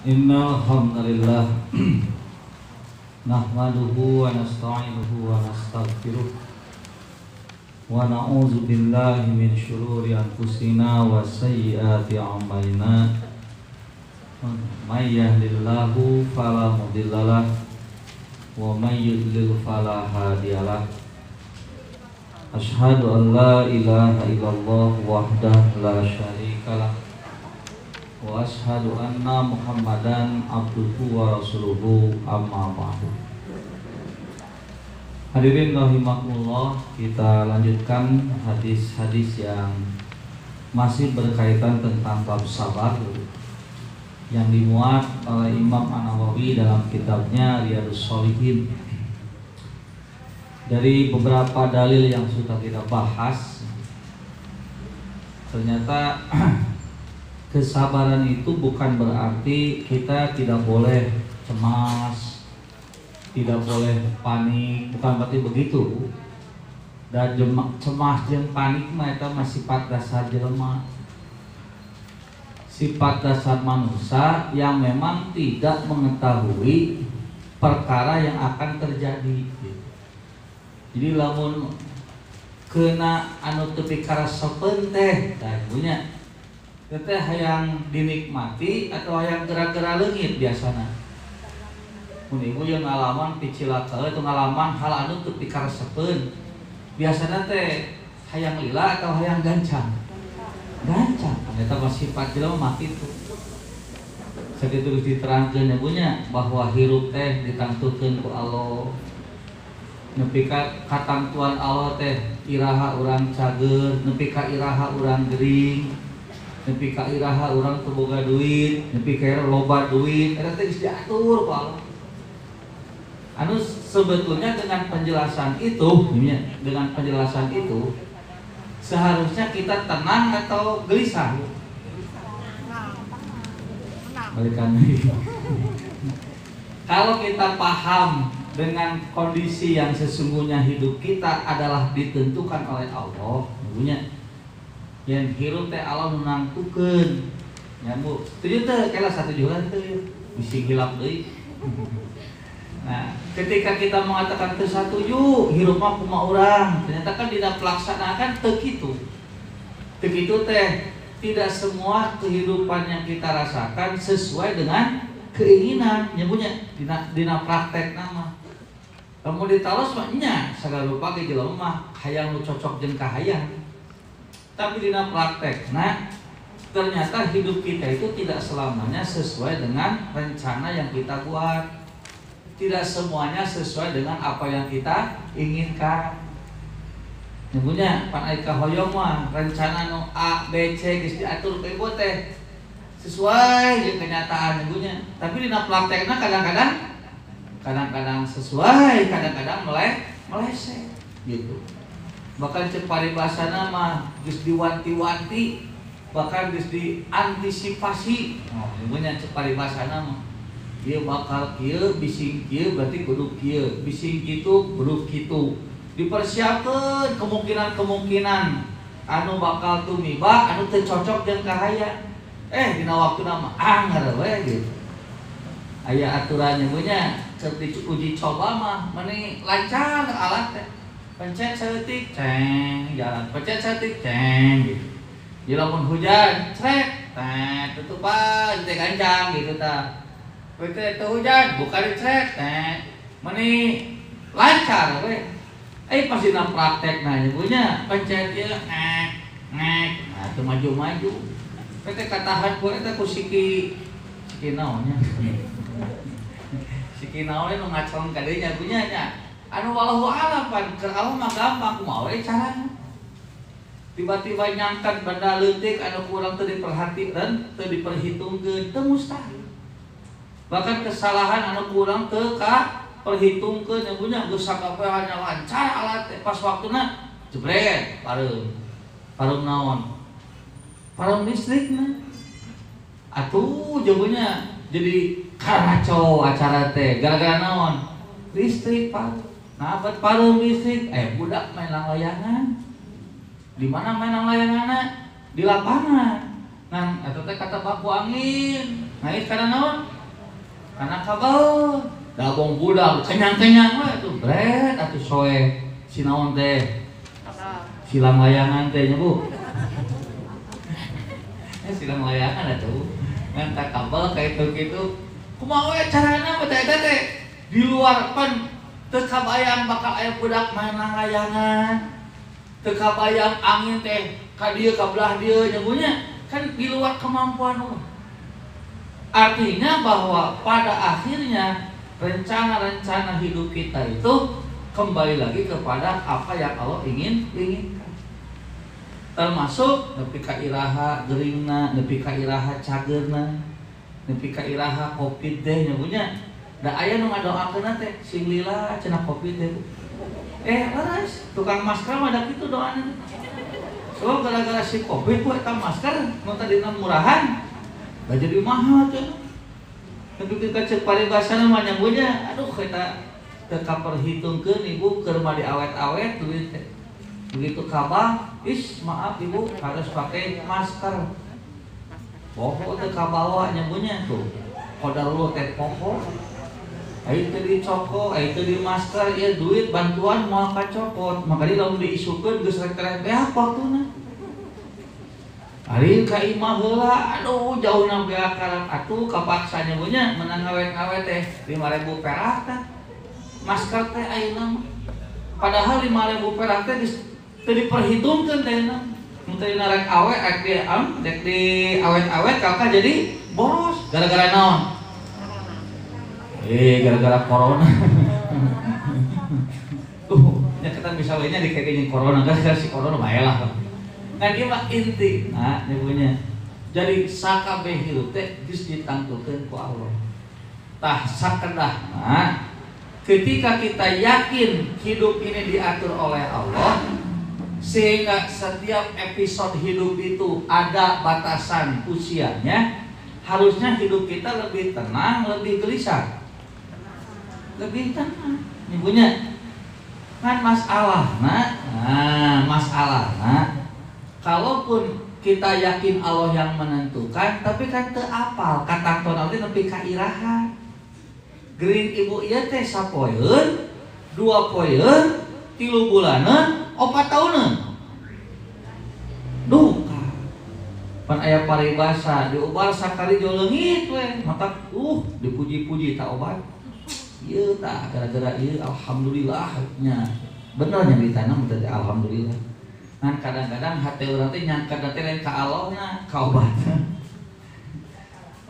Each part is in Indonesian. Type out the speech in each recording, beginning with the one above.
Innal hamdalillah nahmaduhu wa nasta'inuhu wa nastaghfiruh wa na'udzu billahi min syururi anfusina wa sayyiati a'malina. May yahdihillahu fala mudhillalah wa may yudlil fala hadiyalah. Asyhadu an la ilaha illallah wahdahu la syarikalah wa ashhadu anna Muhammadan abduhu wa rasuluhu, amma ba'du. Hadirin rahimakumullah, kita lanjutkan hadis-hadis yang masih berkaitan tentang bab sabar yang dimuat oleh Imam An-Nawawi dalam kitabnya Riyadhus Shalihin. Dari beberapa dalil yang sudah kita bahas, ternyata kesabaran itu bukan berarti kita tidak boleh cemas, tidak boleh panik, bukan berarti begitu. Dan cemas dan panik mah itu sifat dasar jelema, sifat dasar manusia yang memang tidak mengetahui perkara yang akan terjadi. Jadi lamun kena anu teu pikarasopeun teh, tah punya teteh hayang dinikmati atau hayang gerak-gerak leungit biasana. Mun ibu yang ngalaman picilaka atau ngalaman hal anu teu pikarasepeun, biasana teh hayang lila atau hayang gancang. Gancang, eta mah sifat jelema mah kitu. Sakitu geus diterangkeun ibunya bahwa hirup teh ditangtukeun ku Allah. Nepi ka katangtuan Allah teh iraha urang cager, nepi ka iraha urang gering. Nepi ka iraha urang teu boga duit, nepi ka loba duit, eta teh geus diatur ku Allah. Anu sebetulnya dengan penjelasan itu, seharusnya kita tenang atau gelisah. Balikan lagi. Kalau kita paham dengan kondisi yang sesungguhnya hidup kita adalah ditentukan oleh Allah, punya yang hirup teh Allah menentukan. Nyamuk setuju teh kala satuju teh bisi hilap deui. Nah, ketika kita mengatakan teu satuju, hirup mah kumaha urang, ternyata kan dina pelaksanaan teu kitu. Teu kitu teh tidak semua kehidupan yang kita rasakan sesuai dengan keinginan, nyebutnya dina praktek nama. Kamu ditalos mah nya sagala rupa ge jelema mah hayang nu cocok jeung kahayang. Tapi dina praktek, nah ternyata hidup kita itu tidak selamanya sesuai dengan rencana yang kita buat. Tidak semuanya sesuai dengan apa yang kita inginkan. Nyebutnya pan aika hoyong mah rencana nu A, B, C geus diatur ku ibu teh sesuai jeung kenyataan nyebutnya. Tapi dina praktekna kadang-kadang sesuai, kadang-kadang meleset gitu. Bahkan cek paribasana mah geus diwanti-wanti, bahkan geus diantisipasi. Sebenarnya cek paribasana mah ieu bakal kieu, bising kieu berarti kudu kieu, bising kitu kudu kitu. Dipersiapkeun kemungkinan anu bakal tumiba, anu teu cocok jeung kahaya. Dina waktuna mah anggar we gitu. Aya aturannya punya seperti uji coba mah meni lancar alat teh. Pencet setik ceng jalan, pencet setik ceng gitu. Jadi lamun hujan cret teh tutupan teh gancang gitu tah. Pencet hujan buka di cret teh meni lancar we. Pas dina praktekna punya pencet ieu ngek nah teu maju-maju. Teh katahan ku eta ku siki naonnya. Siki naonnya nu ngacong ka deui nya punya nya. Anu wallahu a'lam pan keur Allah mah gampang kumaha we carana. Tiba-tiba nyangkat benda leutik anu kurang teu diperhatikeun, teu diperhitungkeun, teu mustahil. Bahkan kesalahan anu kurang teu ka perhitungkeun nya punya geus sakabehannya lancar alat teh pas waktuna jebret pareum naon? Pareum listrikna. Atuh jawabannya jadi kacau acara teh gara-gara naon? Listrik Pak. Nah, buat pareum listrik budak main layangan. Di mana main layanganna? Di lapangan. Nah, eta teh kata baku angin. Naik karena naon? Karena kabel. Dabong budak kenyang-kenyang mah tuh bret atuh soe si naon teh. Silang layangan teh nya Bu. Silang layangan atuh. Ngan tak kabel kayak gitu. Kumaha we carana mah teh teh di luar pan teu kabayang bakal aya budak main layangan. Teu kabayang angin teh ka dieu ka belah dieu nya Bu nya. Kan di luar kemampuan Allah. Artinya bahwa pada akhirnya rencana-rencana hidup kita itu kembali lagi kepada apa yang Allah inginkan. Termasuk nepi ka iraha geuringna, nepi ka iraha cageurna, nepi ka iraha Covid teh nya punya. Da aya nu ngadoakeun teh sing lila cenah Covid teh. Laras tukang masker mah da kitu doana. So gara-gara si Covid ku eta masker nu tadina murahan da jadi mahal cenah. Tapi kita cek paribasana mah nyambunya, aduh kita teu kaperhitungkeun Ibu keur mah diawet-awet duit teh. Begitu kabah, maaf Ibu harus pakai masker. Poho teu kabawa nyambunya tuh. Kodarullah teh poho. Ai teu dicoko, ai teu di masker, ya duit bantuan moal kacopot. Makanya lamun diisukeun geus rek beak waktuna. Ari ka imah heula, aduh jauhna beak karang atuh kapaksa nyamunya menang awet-awet teh 5.000 perak teh. Masker teh ayeuna mah. Padahal 5.000 perak teh teu diperhitungkeun teh na. Mun teh rek awet rek di awet-awet kakak jadi boros gara-gara naon? Gara-gara corona. Nya kita misalnya dikekeuin corona gara-gara si corona bae lah. Kan ieu mah inti. Nah, nyebutnya. Jadi sakabeh hirup teh geus ditangtukeun ku Allah. Tah sakedahna ketika kita yakin hidup ini diatur oleh Allah, sehingga setiap episode hidup itu ada batasan usianya, harusnya hidup kita lebih tenang, lebih gelisah. Lebih tenang. Nyebutnya. Kan masalahna, kalaupun kita yakin Allah yang menentukan, tapi kan teu apal katakton teh nepi ka iraha. Gering ibu ieu teh sapoeun, 2 poeun, 3 bulanan, 4 taunan. Duka. Pan aya paribasa diobar sakali jo leungit we, mata dipuji-puji tak obat. Ieu tah gara-gara ieu alhamdulillah nya. Bener nya ditanam teh alhamdulillah. Kan kadang-kadang hati urang teh nyangka teh lain ka Allahna, ka obatna.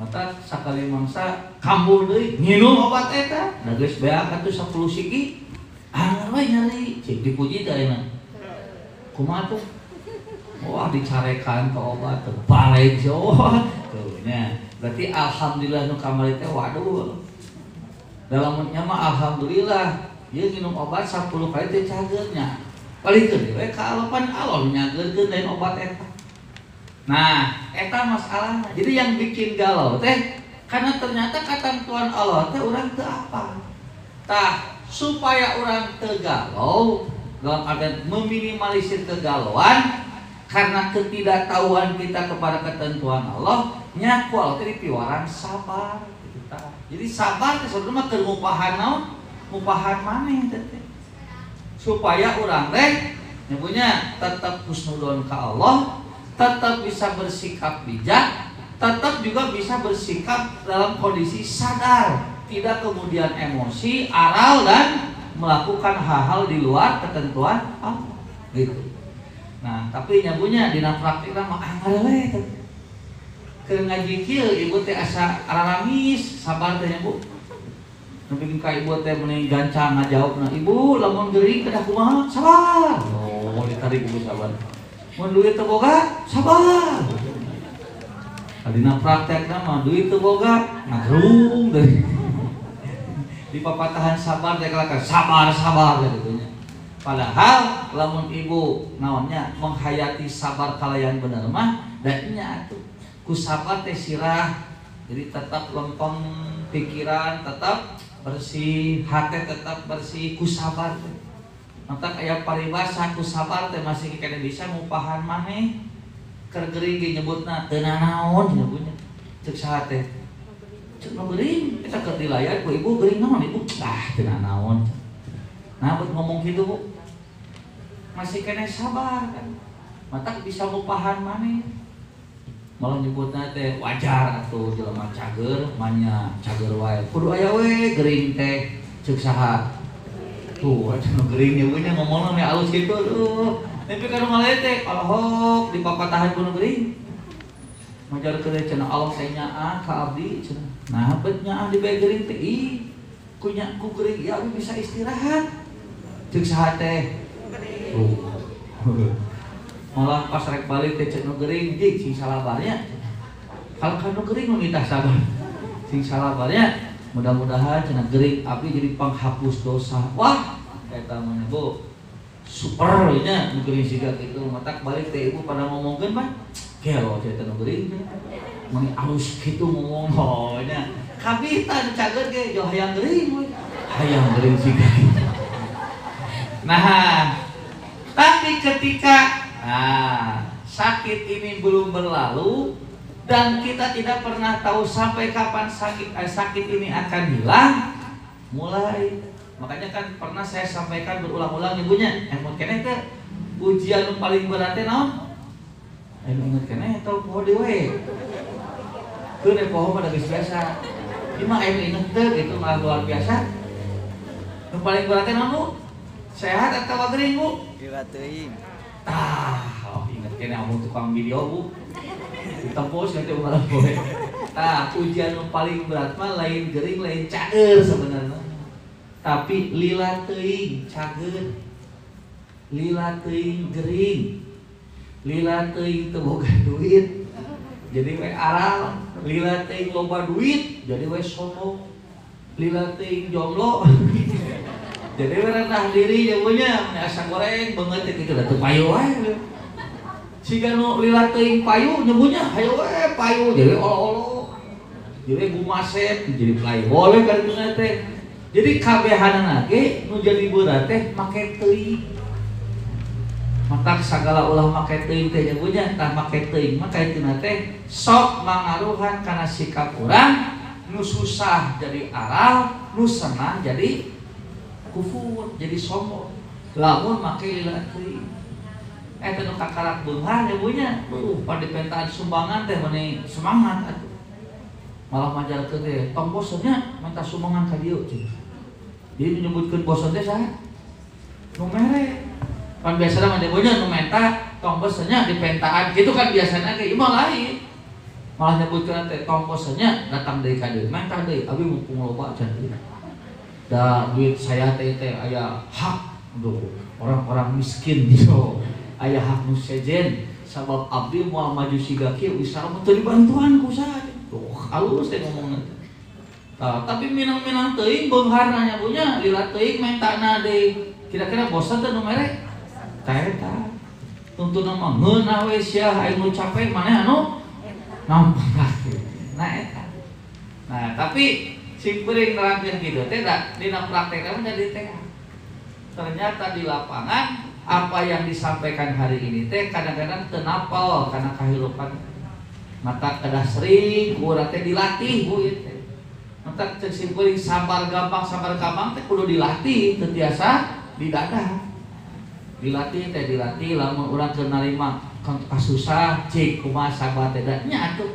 Mata sakali mangsa kambul deui nginum obat eta, da geus beak atuh 10 sigi. Anggar we nyari, cek dipuji teh ayeuna. Kumaha tuh? Wah dicarekan ka obat teh balik Jawa. Tuh nya. Berarti alhamdulillah nu kamari teh waduh. Dalam mah alhamdulillah, ieu nginum obat 10 kali teh cageurnya. Palingkeun we ka alopan alon nyageurkeun lain obat eta. Nah, eta masalahna. Jadi yang bikin galau teh karena ternyata katentuan Allah teh urang teu apal. Tah, supaya urang teu galau, dalam artian meminimalisir kegalauan karena ketidaktahuan kita kepada ketentuan Allah, nya ku Allah teh dipiwaran sabar gitu tah. Jadi sabar teh sebenarnya keur ngupahan naon? Ngupahan maneh teh. Supaya orang teh nyebutnya tetap husnudon ke Allah, tetap bisa bersikap bijak, tetap juga bisa bersikap dalam kondisi sadar, tidak kemudian emosi, aral dan melakukan hal-hal di luar ketentuan Allah gitu. Nah, tapi nyabunya dina praktikna mah anggar we teh. Keur ngaji kieu ibu teh asa aramis, sabar teh nya Bu. Bikin ka ibu teh meni gancang ngajawabna, "Ibu, lamun geuring kedah kumaha?" "Sabar." Oh, ditarik ibu sabar. Mun duit teu boga, sabar. Adina praktekna mah duit teu boga, ngagrung deui. Di papatahan sabar teh kalaka sabar gitu nya. Padahal lamun ibu naonnya menghayati sabar kalayan bener mah da nya atuh. Ku sabar teh sirah. Jadi tetap lempeng pikiran, tetap bersih, hati tetap bersih, ku sabar teh. Mata kayak paribasa ku sabar teh masih kena bisa ngupahan maneh. Keur geuring ge nyebutna teu nanaon nyebutna. Ceuk saha teh? cek nu geuring kita keur dilayar ku ibu geuring naon ibu teu naon. Nah buat ngomong gitu Bu masih kena sabar kan mata bisa ngupahan maneh malah nyebutna teh wajar atuh jelema cager manya cager wae kudu aya we geuring teh ceuk saha tuh cenah geuring ibunya ngomongna me alus kitu tuh tapi kana malete alhok di papatahan kudu geuring majar keun cenah Allah teh nyaah ka abdi cenah nah bet nyaah di bae geuring teh ih kunya ku geuring ya abdi bisa istirahat ceuk saha teh malah pas rek balik teh cek nu geuring jig sing salabarnya kalau kan nu geuring nu minta sabar sing salabarnya mudah-mudahan cenah geuring abdi jadi penghapus dosa wah eta mah Bu super nya nu geuring siga kitu matak balik teh ibu pada ngomongkeun mah gelo eta nu geuring mani alus kitu ngomong nya kabita nu cager ge jo hayang geuring we hayang geuring siga nah tapi ketika sakit ini belum berlalu dan kita tidak pernah tahu sampai kapan sakit ini akan hilang mulai makanya kan pernah saya sampaikan berulang-ulang ibunya emot keneh teh ujian yang paling berat teh naon emot keneh tau poho dewe teu deh poho pada geus biasa ieu mah inget teh gitu malah luar biasa yang paling berat teh naon Bu sehat atau geuring Bu Lila teuing ingat kene amung tukang video Bu ditempos nanti malah boleh ujian yang paling berat mah lain geuring lain cager sebenarnya tapi lila teuing cager lila teuing geuring lila teuing teu boga duit jadi we aral lila teuing loba duit jadi we sombong lila teuing jomblo jadi rendah diri ya punya asa goreng banget gitu da teu payu wae siga nu lila teuing payu nyebutnya hayo we payu jadi olo-olo jadi bumaset jadi playboy kan teh jadi kabehanana ge nu jadi berat teh make teuing matak sagala ulah make teuing teh nyebutnya tah make teuing mah kaituna teh sok mangaruhan kana sikap urang nu susah jadi aral nu senang jadi kufur jadi sombong lamun make lila teuing eta nu kakarak beunghar ya bunya pada pentaan sumbangan teh meni semangat atuh malah majalkeun teh tong bosennya minta sumbangan ka dieu jadi menyebutkeun bosen teh saha nu mere pan biasana mah bunya nu minta tong bosennya di pentaan kitu kan biasana ge ieu mah lain malah nyebutkeun teh tong bosennya datang deui ka dieu minta deui abi mumpung loba can da duit saya teh aya hak untuk orang-orang miskin gitu aya hak nu sejen sabab abdi moal maju siga kieu bisa teu dibantuan ku saha tuh alus teh ngomongna tapi minang-minang teuing beunghar nya punya lila teuing mentana deui kira-kira bosan teh nu mere tah eta tuntuna mah ngeunah we sia aya nu capek maneh anu nampang nah eta nah tapi sing beuring nerangkeun kitu teh da dina praktekna menjadi teh ternyata di lapangan apa yang disampaikan hari ini teh kadang-kadang teu napal karena kahirupan mata kada sering urang teh dilatih Bu ieu teh mata cek sing beuring sabar gampang teh kudu dilatih teu tiasa didadah dilatih lamun urang keur narima kasusah cik kumaha sabar teh da nya atuh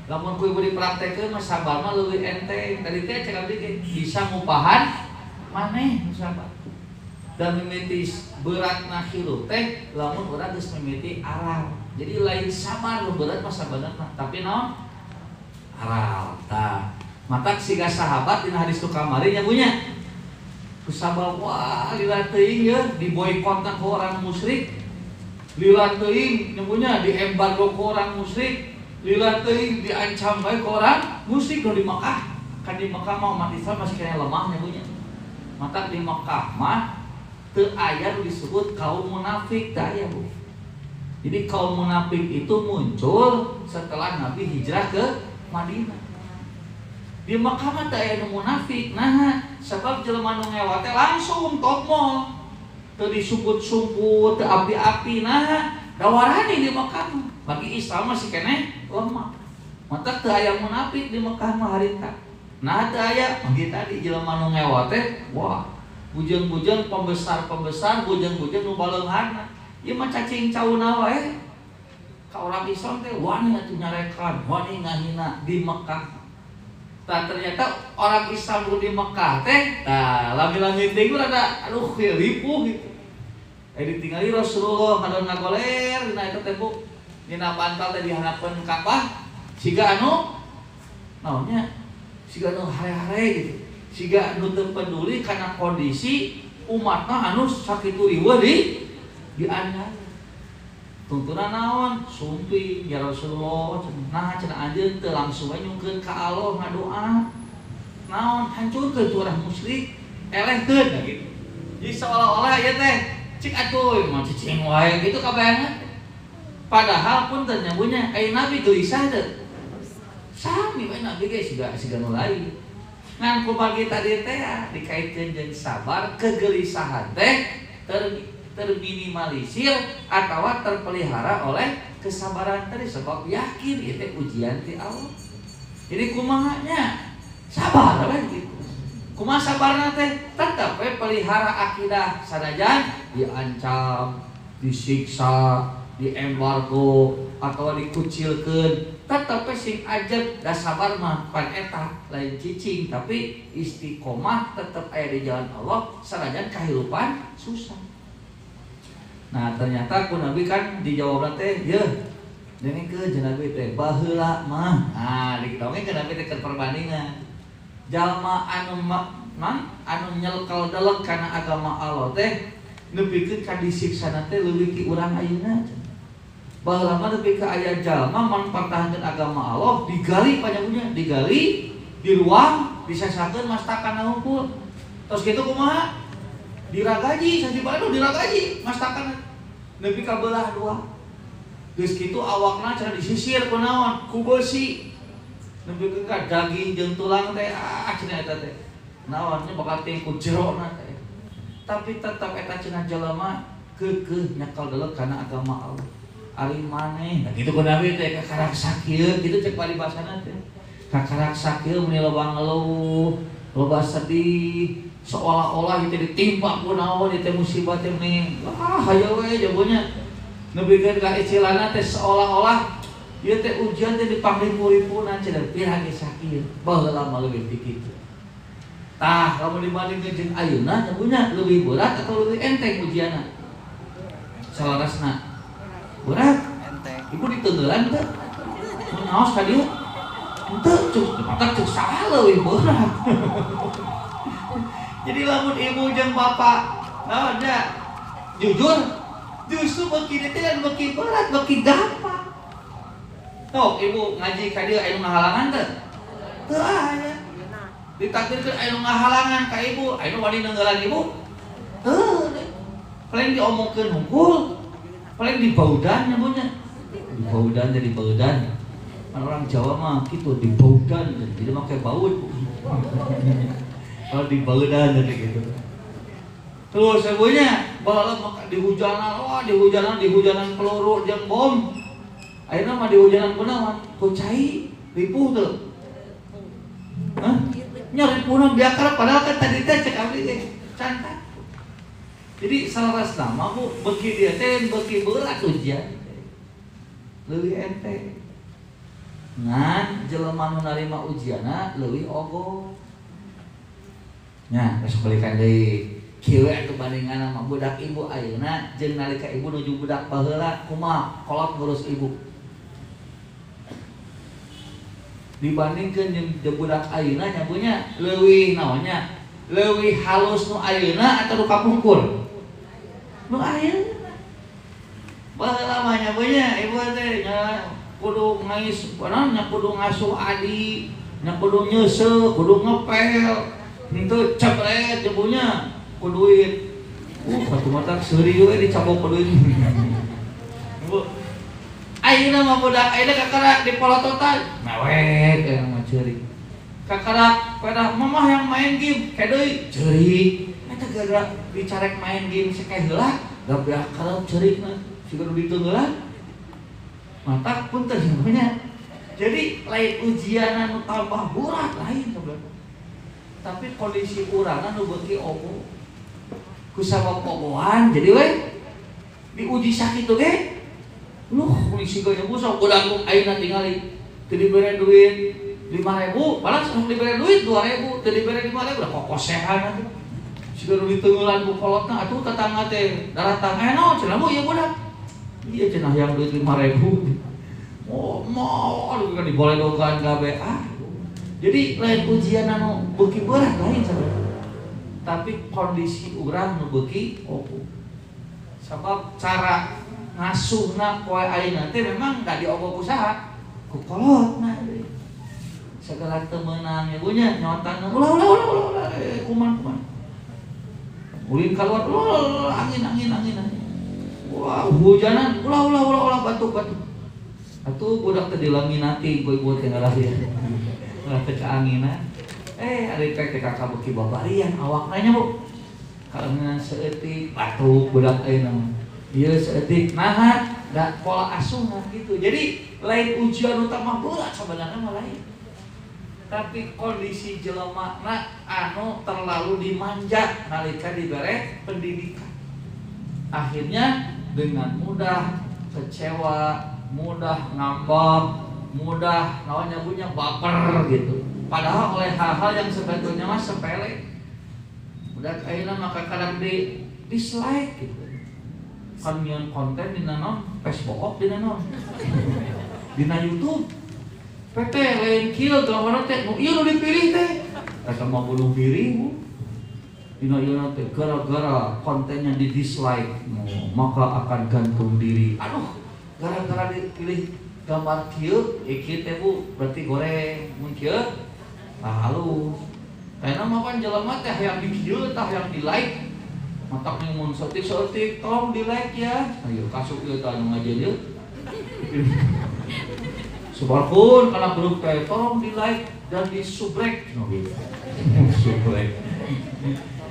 lamun ku beri praktekkeun mah sabar mah leuwih enteng tadi teh cek abdi bisa ngupahan maneh sabar dan mimiti beratna hirup teh lamun urang geus mimiti aral jadi lain sabar lu berat mah sabarna tapi naon aral tah mata siga sahabat dina hadis tu kamari nya punya kusabab wah lila teuing ye diboikotna ku orang musyrik lila teuing nyemunya diembargo ku orang musyrik lila teuing diancam bae ku orang musyrik di Mekah kan di Mekah mah umat Islam masih kena lemah nyemunya mata di Mekah mah teu aya disebut kaum munafik tah aya Bu jadi kaum munafik itu muncul setelah Nabi hijrah ke Madinah di Mekah mah teu aya nu munafik nah sebab jelema nu ngewa teh langsung tokmol teu disumput-sumput teu api-api nah dawarani di Mekah bagi Islam masih keneh lemah mata teu aya munafik di Mekah mah harita Nah teu aya manggi tadi jelema nu ngewot teh wah bujang-bujang pembesar-pembesar bujang-bujang nu baleunghanna ieu mah cacing cauna wae ka urang Islam teh wani atuh nyarekan wani ngahina di Mekah. Tah ternyata orang Islam di Mekah teh tah lami-lami teh rada aduh ripuh gitu. Ditinggali Rasulullah kadon ngagoler dina eta teh Bu dina bantal teh diharapkeun Ka'bah siga anu naonnya siga anu hare-hare gitu siga anu teu peduli kana kondisi umatna anu sakitu riweuh di anyar tuntunan naon sumpi ya Rasulullah nah cenah anjeun teu langsung we nyungkeun ka Allah ngadoa naon hancurkeun tu urang musyrik elehkeun gitu jadi seolah-olah ieu teh cik atuh mah cicing wae gitu kabayangan padahal pun teu nyabunya ai nabi gelisah teh sami we nabi ge siga nu lain ngan kubagi tadi teh dikaitkeun jeung sabar kegelisahan teh terminimalisir atau terpelihara oleh kesabaran tadi sebab yakin itu ujian ti Allah. Jadi kumahanya sabar lah gitu. Kumaha sabarna teh tetep we pelihara akidah sanajan diancam, disiksa, diembargo atau dikucilkeun tetep sing ajeg da sabar mah pan eta lain cicing tapi istiqomah tetep aya di jalan Allah sanajan kahirupan susah. Nah ternyata ku Nabi kan dijawab teh ye dengkeun jeung Nabi teh baheula mah nah dikitawe ke Nabi teh perbandingan jalma anu nyelkel delek kana agama Allah teh nepikeun ka disiksana teh leuwih ti urang ayeuna baheula mah nepi ka aya jalma mempertahankeun agama Allah digali panjangnya digali di ruang disasakeun mastakan ngumpul terus kitu kumaha diragaji sasi baru diragaji mastakan nepi ka belah dua geus kitu awakna cenah disisir ku naon ku besi nepi ka daging jeung tulang teh cenah eta teh naon nya bakal teh ku jerona teh tapi tetap eta cenah jelema keukeuh nyekel delek kana agama Allah ari maneh da kitu ku Nabi teh kakarak sakieu kitu cek paribasana teh kakarak sakieu meni loba ngeluh loba sedih seolah-olah itu ditimpa ku naon itu musibah teh meni hayo we jagonya nebikeun ka istilahna teh seolah-olah ieu teh ujian teh dipangripu-ripuna cenah pirang ge sakieu baheula mah leuwih ti kitu tah lamun dibandingkeun jeung ayeuna nyabunya leuwih berat atau leuwih enteng ujianna salarasna berat enteng ibu ditenggelan teh mun naos ka dieu henteu cuk mata cuk saha leuwih berat jadi lamun ibu jeung bapak naon da jujur justru beuki teh kan beuki berat beuki gampang sok ibu ngaji ka dieu aya ngahalangan teu teu aya ditakdirkeun aya ngahalangan ka ibu aya wani nenggelan ibu teu paling diomongkeun hungkul paling dibaudan nyamunya dibaudan jadi baudan kan orang Jawa mah gitu dibaudan jadi make baut kalau dibaudan jadi gitu terus sebenarnya bahala dihujanan peluru jeung bom ayeuna mah dihujanan kunaon ku cai ripuh teu nya ripuhna biakar padahal kan tadi teh cek abdi teh cantak. Jadi salaras nama Bu beuki dia teh beuki berat ujian leuwih enteng ngan jelema nu narima ujianna leuwih ogo nya geus balikan deui kieu atuh bandinganna mah budak ibu ayeuna jeung nalika ibu nuju budak baheula kumaha kolot ngurus ibu dibandingkeun jeung budak ayeuna nyabunya leuwih naonnya leuwih halus nu ayeuna atawa nu kapungkur nu ayeuna baheula mah nyabunya ibu teh nya kudu ngais nya kudu ngasuh adi nya kudu nyeuseuh kudu ngepel henteu cepret ibunya ku duit satu mata seuri we dicabok ku duit ibu ayeuna mah budak ayeuna kakarak dipolototan mewek mah ceurik kakarak pada mamah yang main game kayak deui ceurik eta gara dicarek main game sakeh heula da beakal ceurikna siga nu ditenggelan mata pun teh namanya Jadi lain ujian anu tambah berat lain sebenarnya. Tapi kondisi urang anu beuki obo. Ku sabab obohan jadi we diuji sakit oge. Kondisi gaya busok udah aku ayeuna tingali teu dibere duit 5.000, padahal sok dibere duit 2.000, teu dibere 5.000 udah kokosehan atuh. Siga nu diteungeulan ku kolotna atuh tetangga teh daratang naon cenah mu ieu budak. Ieu cenah yang duit 5.000. Oh, mau aduh kan diboledogan gawe Jadi lain ujian anu beuki berat lain saudara. Tapi kondisi urang nu beuki opo. Sabab cara ngasuhna poe ayeuna teh memang enggak diogok usaha ku kolotna. Segala temenan ya punya nyotan ulah kuman. Ulin keluar angin. Wah, hujanan ulah batuk. Atuh budak teh dilaminati ibu-ibu teh ngalahir. Ulah teh keanginan. Ari teh kakak beuki babarian awakna nya, Bu. Kalengan seutik batuk budak ayeuna. Ieu seutik naha da pola asuhna gitu. Jadi lain ujian utama berat sebenarnya mah lain. Tapi kondisi jelema anu terlalu dimanja nalika dibere pendidikan. Akhirnya dengan mudah kecewa, mudah ngambek, mudah naonnya punya baper gitu. Padahal oleh hal-hal yang sebetulnya mah sepele. Udah ayeuna maka kadang di dislike gitu. Kan nyian konten dina naon? Facebook dina naon? Dina YouTube. PT lain kieu gambarna teh nu ieu nu dipilih teh. Eta mah bunuh diri Bu. Dina ieu teh gara-gara kontennya di dislike, maka akan gantung diri. Aduh, gara-gara dipilih gambar kieu, kieu teh Bu, berarti goreng mun kieu halus. Karena mah kan jelema teh hayang di kieu tah hayang di like. Matak nih mun setik tolong di like ya. Ayo kasuk ieu tah anu ngajen ieu. Sebarpun karena grup teh tolong di like dan di subscribe.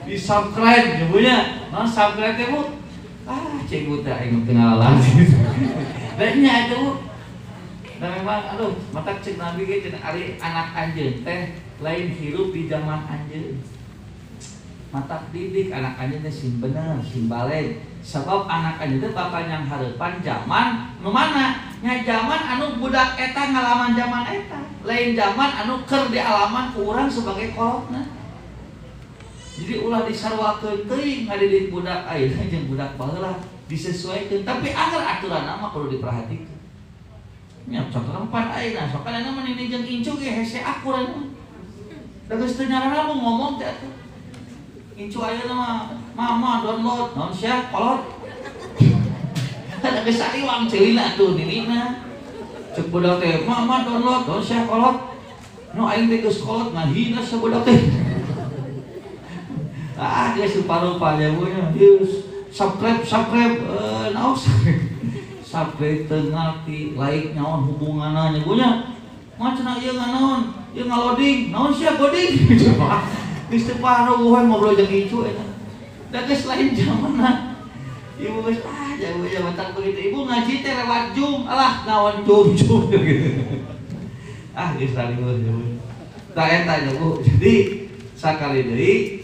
Di subscribe ya punya. Nah subscribe teh Bu. Cek Bu teh aing teu ngalalan. Da nya eta Bu. Dan memang aduh mata cek Nabi ge cenah ari anak anjeun teh lain hirup di zaman anjeun. Mata didik anak anjeun teh sim bener, sim balen. Sebab anak anjeun teh bapak yang hareupan zaman nu mana? Nya zaman anu budak eta ngalaman zaman eta. Lain zaman anu keur dialaman ku urang sebagai kolotna. Jadi ulah disarwakeun teuing ngadidik budak ayeuna jeung budak baheula disesuaikeun. Tapi anggar aturanna mah kudu diperhatikeun. Nya contoh pan ayeuna sok kana mah nini jeung incu ge hese akuran. Da geus teu nyarana lu ngomong teh atuh. Incu ayeuna mah mama download naon sia kolot. Ada kesaliwang ceulina tuh nilina. Cek budak teh mama download naon sia kolot. Nu aing teh geus kolot ngahina sa budak teh. Dia separuh nya punya. Subscribe naon subscribe teu ngarti like nyaon hubunganna nya punya. Macana ieu nganaon? Ieu ngaloding. Naon sia goding? Geus teu paruh we ngobrol jeung icu eta. Da geus lain zamanna. Ibu geus jauh batang begitu. Ibu ngaji teh lewat Zoom. Alah naon Zoom gitu. Geus tadi jauh. Tah eta nya Bu. Jadi sakali deui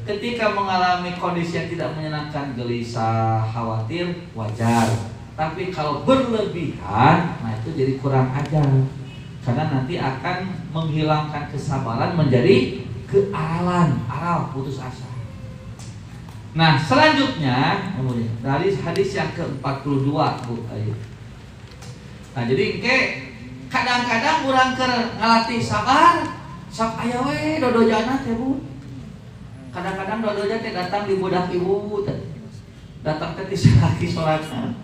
ketika mengalami kondisi yang tidak menyenangkan, gelisah, khawatir, wajar. Tapi kalau berlebihan, nah itu jadi kurang ajar. Karena nanti akan menghilangkan kesabaran menjadi kearalan, aral, putus asa. Nah selanjutnya dari hadis yang ke-42 Bu Ayu. Nah jadi kadang-kadang urang keur ngalatih sabar, sok aya we dodojana teh Bu. Kadang-kadang dodojana teh datang di budak ibu teh. Datang teh ti salaki salatna.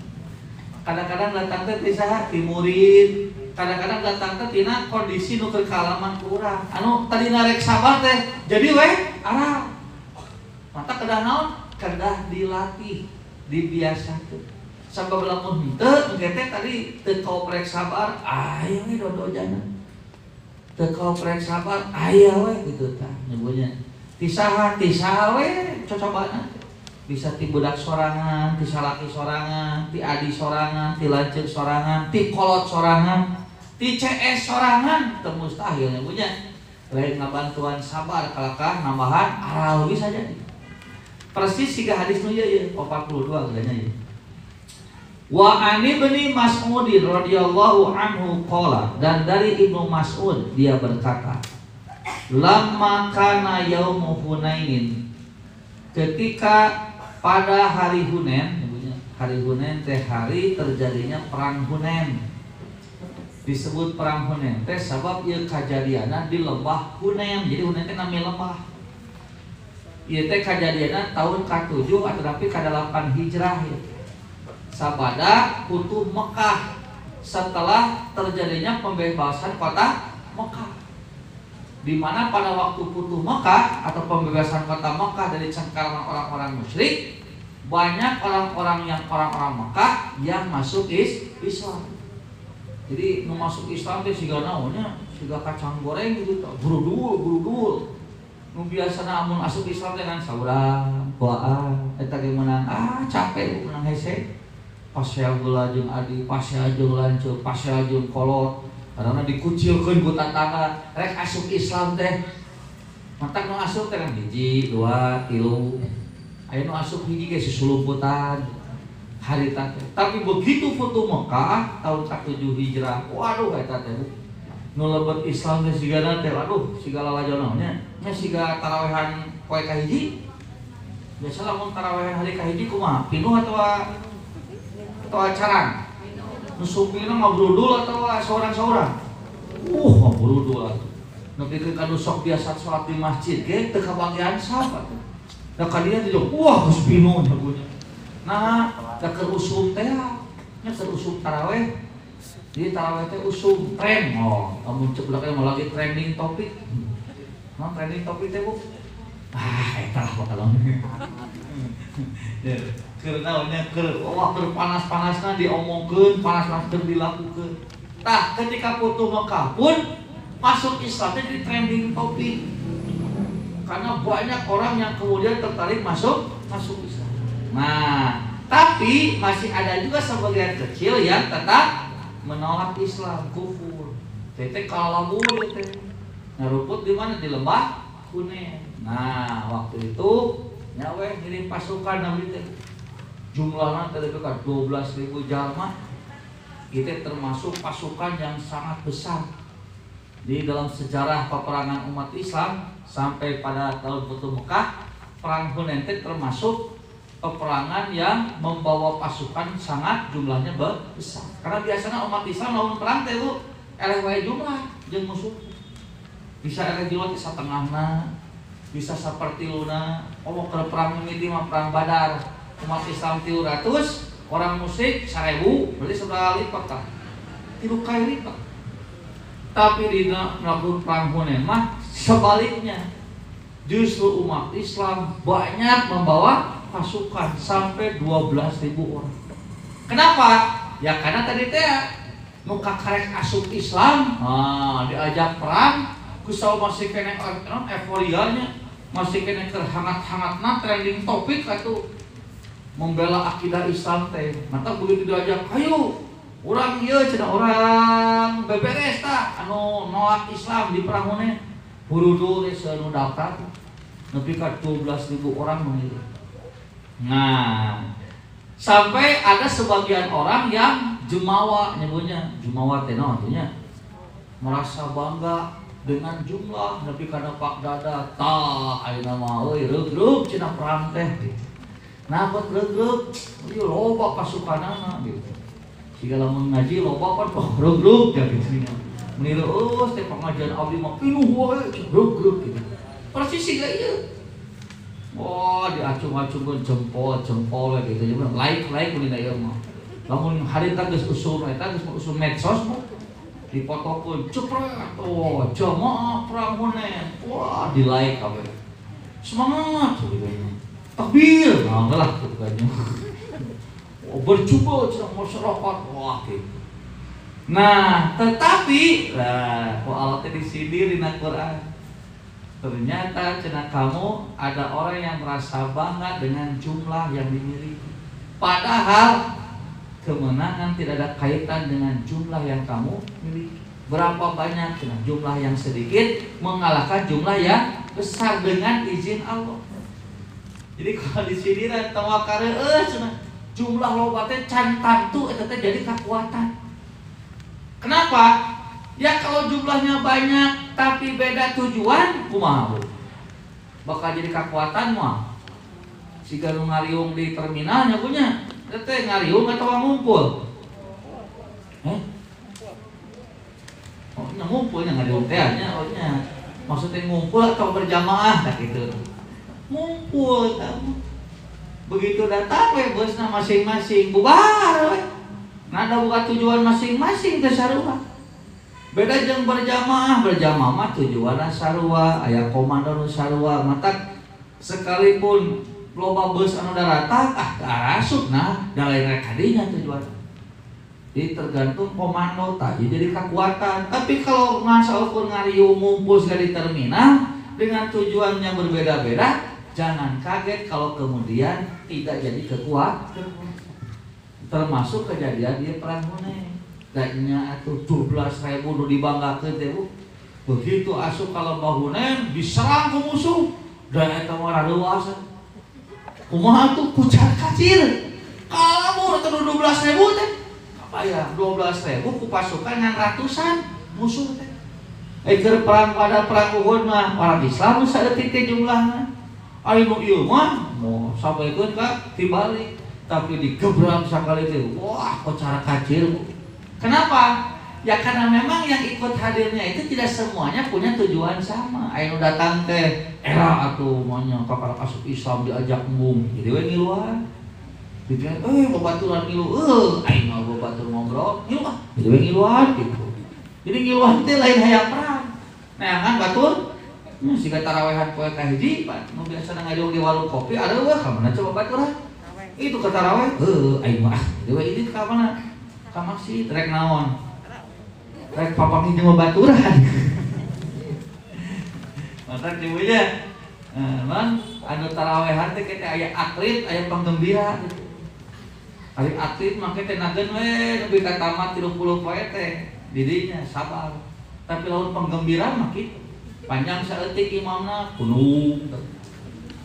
Kadang-kadang datang teh ti saha ti murid. Kadang-kadang datang teh tina kondisi nu keur kaalaman ku urang. Anu tadina rek sabar teh jadi we aral. Mata kedah naon? Kedah dilatih, dibiasakeun. Sabab lamun henteu engke teh tadi teu koprek sabar, aya we dodojana. Teu koprek sabar, aya we kitu tah nyebutnya. Ti saha we cocobana. Bisa ti budak sorangan, ti salaki sorangan, ti adi sorangan, ti lanceuk sorangan, ti kolot sorangan. Ti CS sorangan teu mustahil nya punya. Lain ngabantuan sabar kalakah nambahan aral bisa jadi. Persis siga hadis nu ieu 42 geulanya ieu. Wa ani bin Mas'ud radhiyallahu anhu qala, dan dari Ibnu Mas'ud dia berkata, lamma kana yaumu Hunainin, ketika pada hari Hunain, hari Hunain teh hari terjadinya perang Hunain. Disebut perang Hunain teh sabab ieu kajadianna di lembah Hunain. Jadi Hunain teh nami lembah. Ieu teh kajadianna tahun ka-7 atau tapi ka-8 Hijrah ya. Sabada putuh Mekah setelah terjadinya pembebasan kota Mekah, di mana pada waktu putuh Mekah atau pembebasan kota Mekah dari cengkeraman orang-orang musyrik, banyak orang-orang Mekah yang masuk Islam. Jadi nu masuk Islam teh siga naonnya, siga kacang goreng gitu, burudul. Nu biasana amun asup Islam teh kan saurang, doa, eta ge meunang capek meunang hese. Pasea geula jeung adi, pasea jeung lanceuk, pasea jeung kolot. Karena dikucilkeun ku tatangga, rek asup Islam teh. Matak nu asup teh kan 1, 2, 3. Aya nu asup hiji ge susulumputan. Harita teh. Tapi begitu putuh Mekah tahun ka-7 Hijrah, waduh eta teh. Nu lebet Islam teh sigana teh, waduh sigala lajana nya. Nya siga tarawehan poe kahiji. Biasa lamun tarawehan hari kahiji kumaha? Pinuh atau acarang? Nusupina ngabrudul atau seorang-seorang? Ngabrudul atuh. Nepikeun kanu sok biasa salat di masjid ge teu kabagian saha atuh. Da kadieu di geus pinuh nyagunya. Nah, da keur usum teh nya keur usum tarawih. Jadi tarawih teh usum tren. Amun ceuk mah lagi trending topik. Nah, trending topik teh Bu. Eta lah kalau. Ya, keur naonnya keur panas-panasna diomongkeun, panas-panas keur dilakukeun. Tah, ketika putuh Mekah pun masuk Islam jadi trending topik. Karena banyak orang yang kemudian tertarik masuk Islam. Nah, tapi masih ada juga sebagian kecil yang tetap menolak Islam, kufur. Tete kalabur teh. Ngaruput di mana? Di lembah Hunain. Nah, waktu itu nyawe ngirim pasukan nabi teh. Jumlahnya tadi dekat 12.000 jalma. Itu termasuk pasukan yang sangat besar di dalam sejarah peperangan umat Islam sampai pada tahun putuh Mekah. Perang Hunain termasuk peperangan yang membawa pasukan sangat jumlahnya besar. Karena biasanya umat Islam lawan perang teh lu eleh wae jumlah jeung musuh. Bisa eleh jiwa ti satengahna, bisa sapertiluna. Ke perang mimiti mah perang Badar. Umat Islam 300, orang musyrik 1000, berarti seberapa lipat tah? 3 kali lipat. Tapi di melakukan perang Hunain mah sebaliknya. Justru umat Islam banyak membawa pasukan sampai 12.000 orang. Kenapa? Ya karena tadi teh nu kakarek asup Islam, diajak perang, kusau masih kena euforianya, masih kena terhangat-hangatna trending topik atuh membela akidah Islam teh. Mata begitu diajak, ayo urang ieu cenah orang beberes tah anu nolak Islam di perang Hunain. Buru-buru geus anu daftar nepi ka 12.000 orang memilih. Nah, sampai ada sebagian orang yang jumawa, nyebutnya jumawa teh naon nya, merasa bangga dengan jumlah nepi kana pak dada tah ayeuna mah euy reug-reug cenah perang teh. Nah, buat reug-reug ieu loba pasukanana gitu. Siga lamun ngaji loba pan reug-reug ya gitu nya. Meniru teh pengajian abdi mah pinuh wae reug-reug gitu. Persis siga ieu. Diacung-acungkeun jempol gitu ya, like kuliah ieu mah. Lamun harita geus usul eta geus usul medsos mah dipotokeun cepret jamaah perang Hunain. Di like kabeh. Semangat gitu. Takbir, lah tuh kayaknya. Berjubel cenah masyarakat gitu. Nah, tetapi Allah teh disindir dina Quran. Ternyata cenah kamu ada orang yang merasa bangga dengan jumlah yang dimiliki. Padahal kemenangan tidak ada kaitan dengan jumlah yang kamu miliki. Berapa banyak jumlah yang sedikit mengalahkan jumlah yang besar dengan izin Allah. Jadi kalau di sini tawakare jumlah loba teh can tantu eta teh jadi kekuatan. Kenapa? Ya kalau jumlahnya banyak tapi beda tujuan, kumaha? Bakal jadi kekuatan mah. Siga nu ngariung di terminalnya punya, teh ngariung atau ngumpul? Oh, ngumpulnya ngariung teh nya, maksudnya ngumpul atau berjamaah tak gitu. Ngumpul kamu. Begitu datang bosna masing-masing bubar we. Nada buka tujuan masing-masing teh sarua. Beda jeung berjamaah mah tujuanna sarua, aya komando nu sarua. Matak sekalipun loba bus anu daratag ke arah asupna da lain rek kadinya tujuan. Jadi tergantung komando tadi jadi kekuatan. Tapi kalau ngasaeukeun ngariung ngumpul sekali di terminal dengan tujuannya berbeda-beda, jangan kaget kalau kemudian tidak jadi kekuatan. Termasuk kejadian di perang Hunain. Danya atuh 12.000 nu dibanggakeun teh begitu asup kalau Hunain diserang ku musuh dan eta mah luas. Kumaha tuh kucar kacir. Kalau atuh 12.000 teh apa ya 12.000 ku pasukan ngan ratusan musuh teh. Keur perang pada perang Uhud mah orang Islam saeutik teh jumlahna. Ari nu ieu mah mau sampaikeun ka tibalik tapi digebrak sakali teh wah kocara kacir. Kenapa? Ya karena memang yang ikut hadirnya itu tidak semuanya punya tujuan sama. Anu datang teh era atuh maunya kakak asup Islam diajak embung jadi we ngiluan. Dibilang babaturan ngilu aing mah babatur ngobrol ngilu jadi we ngiluan gitu. Jadi ngiluan teh lain hayang perang. Nah kan batur siga tarawehan poe kahiji Pak nu biasa ngajong di warung kopi ada wah ka mana coba baturan. Itu ke taraweh aing mah dewe ini ka mana? Ka masjid rek naon? Rek papang jeung baturan. Mata dieunya man anu tarawehan teh kita aya atlet aya penggembira gitu. Ari atlet make teh nageun we nepi ka tamat 30 poe teh didinya sabar. Tapi lamun penggembira mah kitu. Panjang saeutik imamna kudu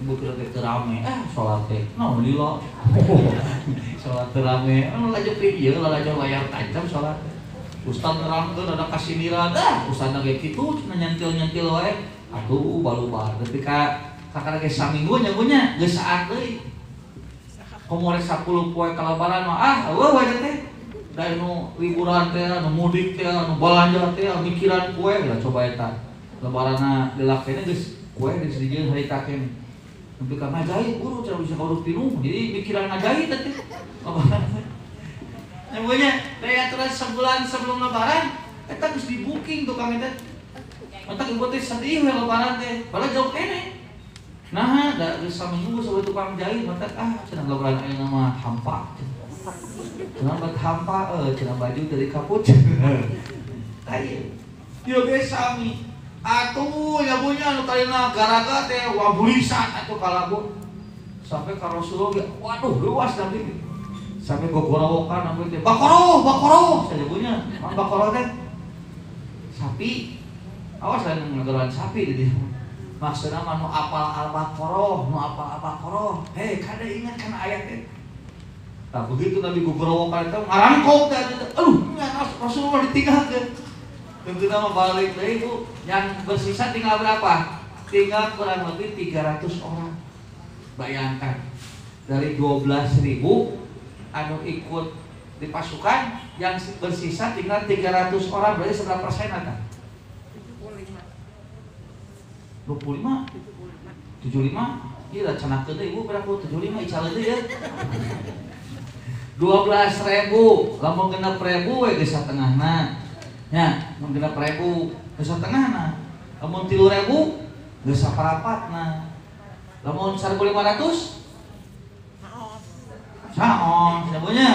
bukan teh rame salat teh naon lila salat rame anu laju video laju layar tancap salat ustaz nerangkeun ada kasinira dah ustaz ge kitu nyentil-nyentil wae atuh balubar tapi ka sakara ge saminggu nyagunya geus saat deui komo rek 10 poe kalabaran mah eueuh wae teh da nu liburan teh nu mudik teh nu balanja teh mikiran poe lah coba eta lebaranna dilakene geus poe geus dijieun haritakeun untuk ngajaib guru cara bisa urut pinuh jadi pikiran ngajaib tadi namanya daya terus sebulan sebelum lebaran kita harus di booking tukang itu mantak ibu teh sedih lebaran teh padahal jauh kene nah ada saminggu sebelum tukang jahit mantak cenah lebaran aya nama hampa cenah bat hampa cenah baju dari kaput ayo yo ge sami atuh ya punya anu talina garaga teh wabulisan atuh kalabun sampai ka Rasulullah waduh luas nanti sampai gogorowokan sampai teh bakoro saya punya bakoro teh sapi awas lain ngagelan sapi di dieu maksudna mah nu apal al-baqarah nu apal al-baqarah kada ingat kana ayat teh tah begitu Nabi gogorowokan teh ngarangkok teh aduh nya Rasulullah ditinggalkeun. Tentu nama balik dari itu yang bersisa tinggal berapa? Tinggal kurang lebih 300 orang. Bayangkan dari 12.000 anu ikut di pasukan yang bersisa tinggal 300 orang berarti seberapa persen ada? 25 75 iya canakeun deui ibu berapa 75 icaleun deui ya 12.000 lamun genep 1.000 we geus satengahna ya, mun 6.000 geus satengahna. Lamun 3.000 geus saparapatna. Lamun 1.500 saos semuanya.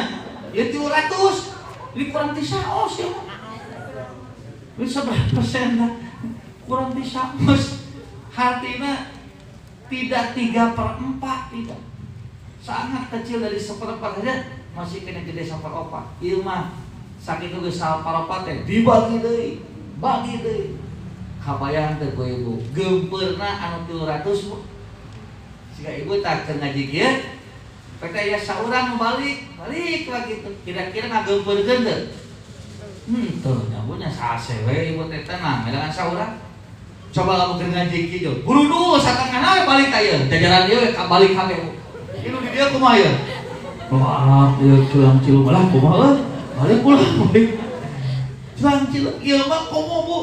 Ya 300. Ini kurang ti saos ya. Bisa berapa persen dah? Kurang ti saos. Artinya tidak 3/4 tidak. Sangat kecil dari 1/4 saja masih kena gede 1/4. Ieu mah sakitu geus parapat teh dibagi deui, bagi deui. Kabayang teh ku ibu, gempeurna anu 300 Bu. Siga ibu tak keur ngaji kieu, PT ya saurang balik lagi tuh. Kira-kira ngagempeurkeun teu? Tuh nyabunya sasewe ibu teh tenang, dengan saurang. Coba lamun keur ngaji kieu, buru dulu satengahna balik ka ieu, jajaran ieu balik ka ieu. Ieu di dieu kumaha ieu? Wah, ieu culang cilung lah kumaha? Balik pulang balik. Culang cilung ieu mah komo Bu.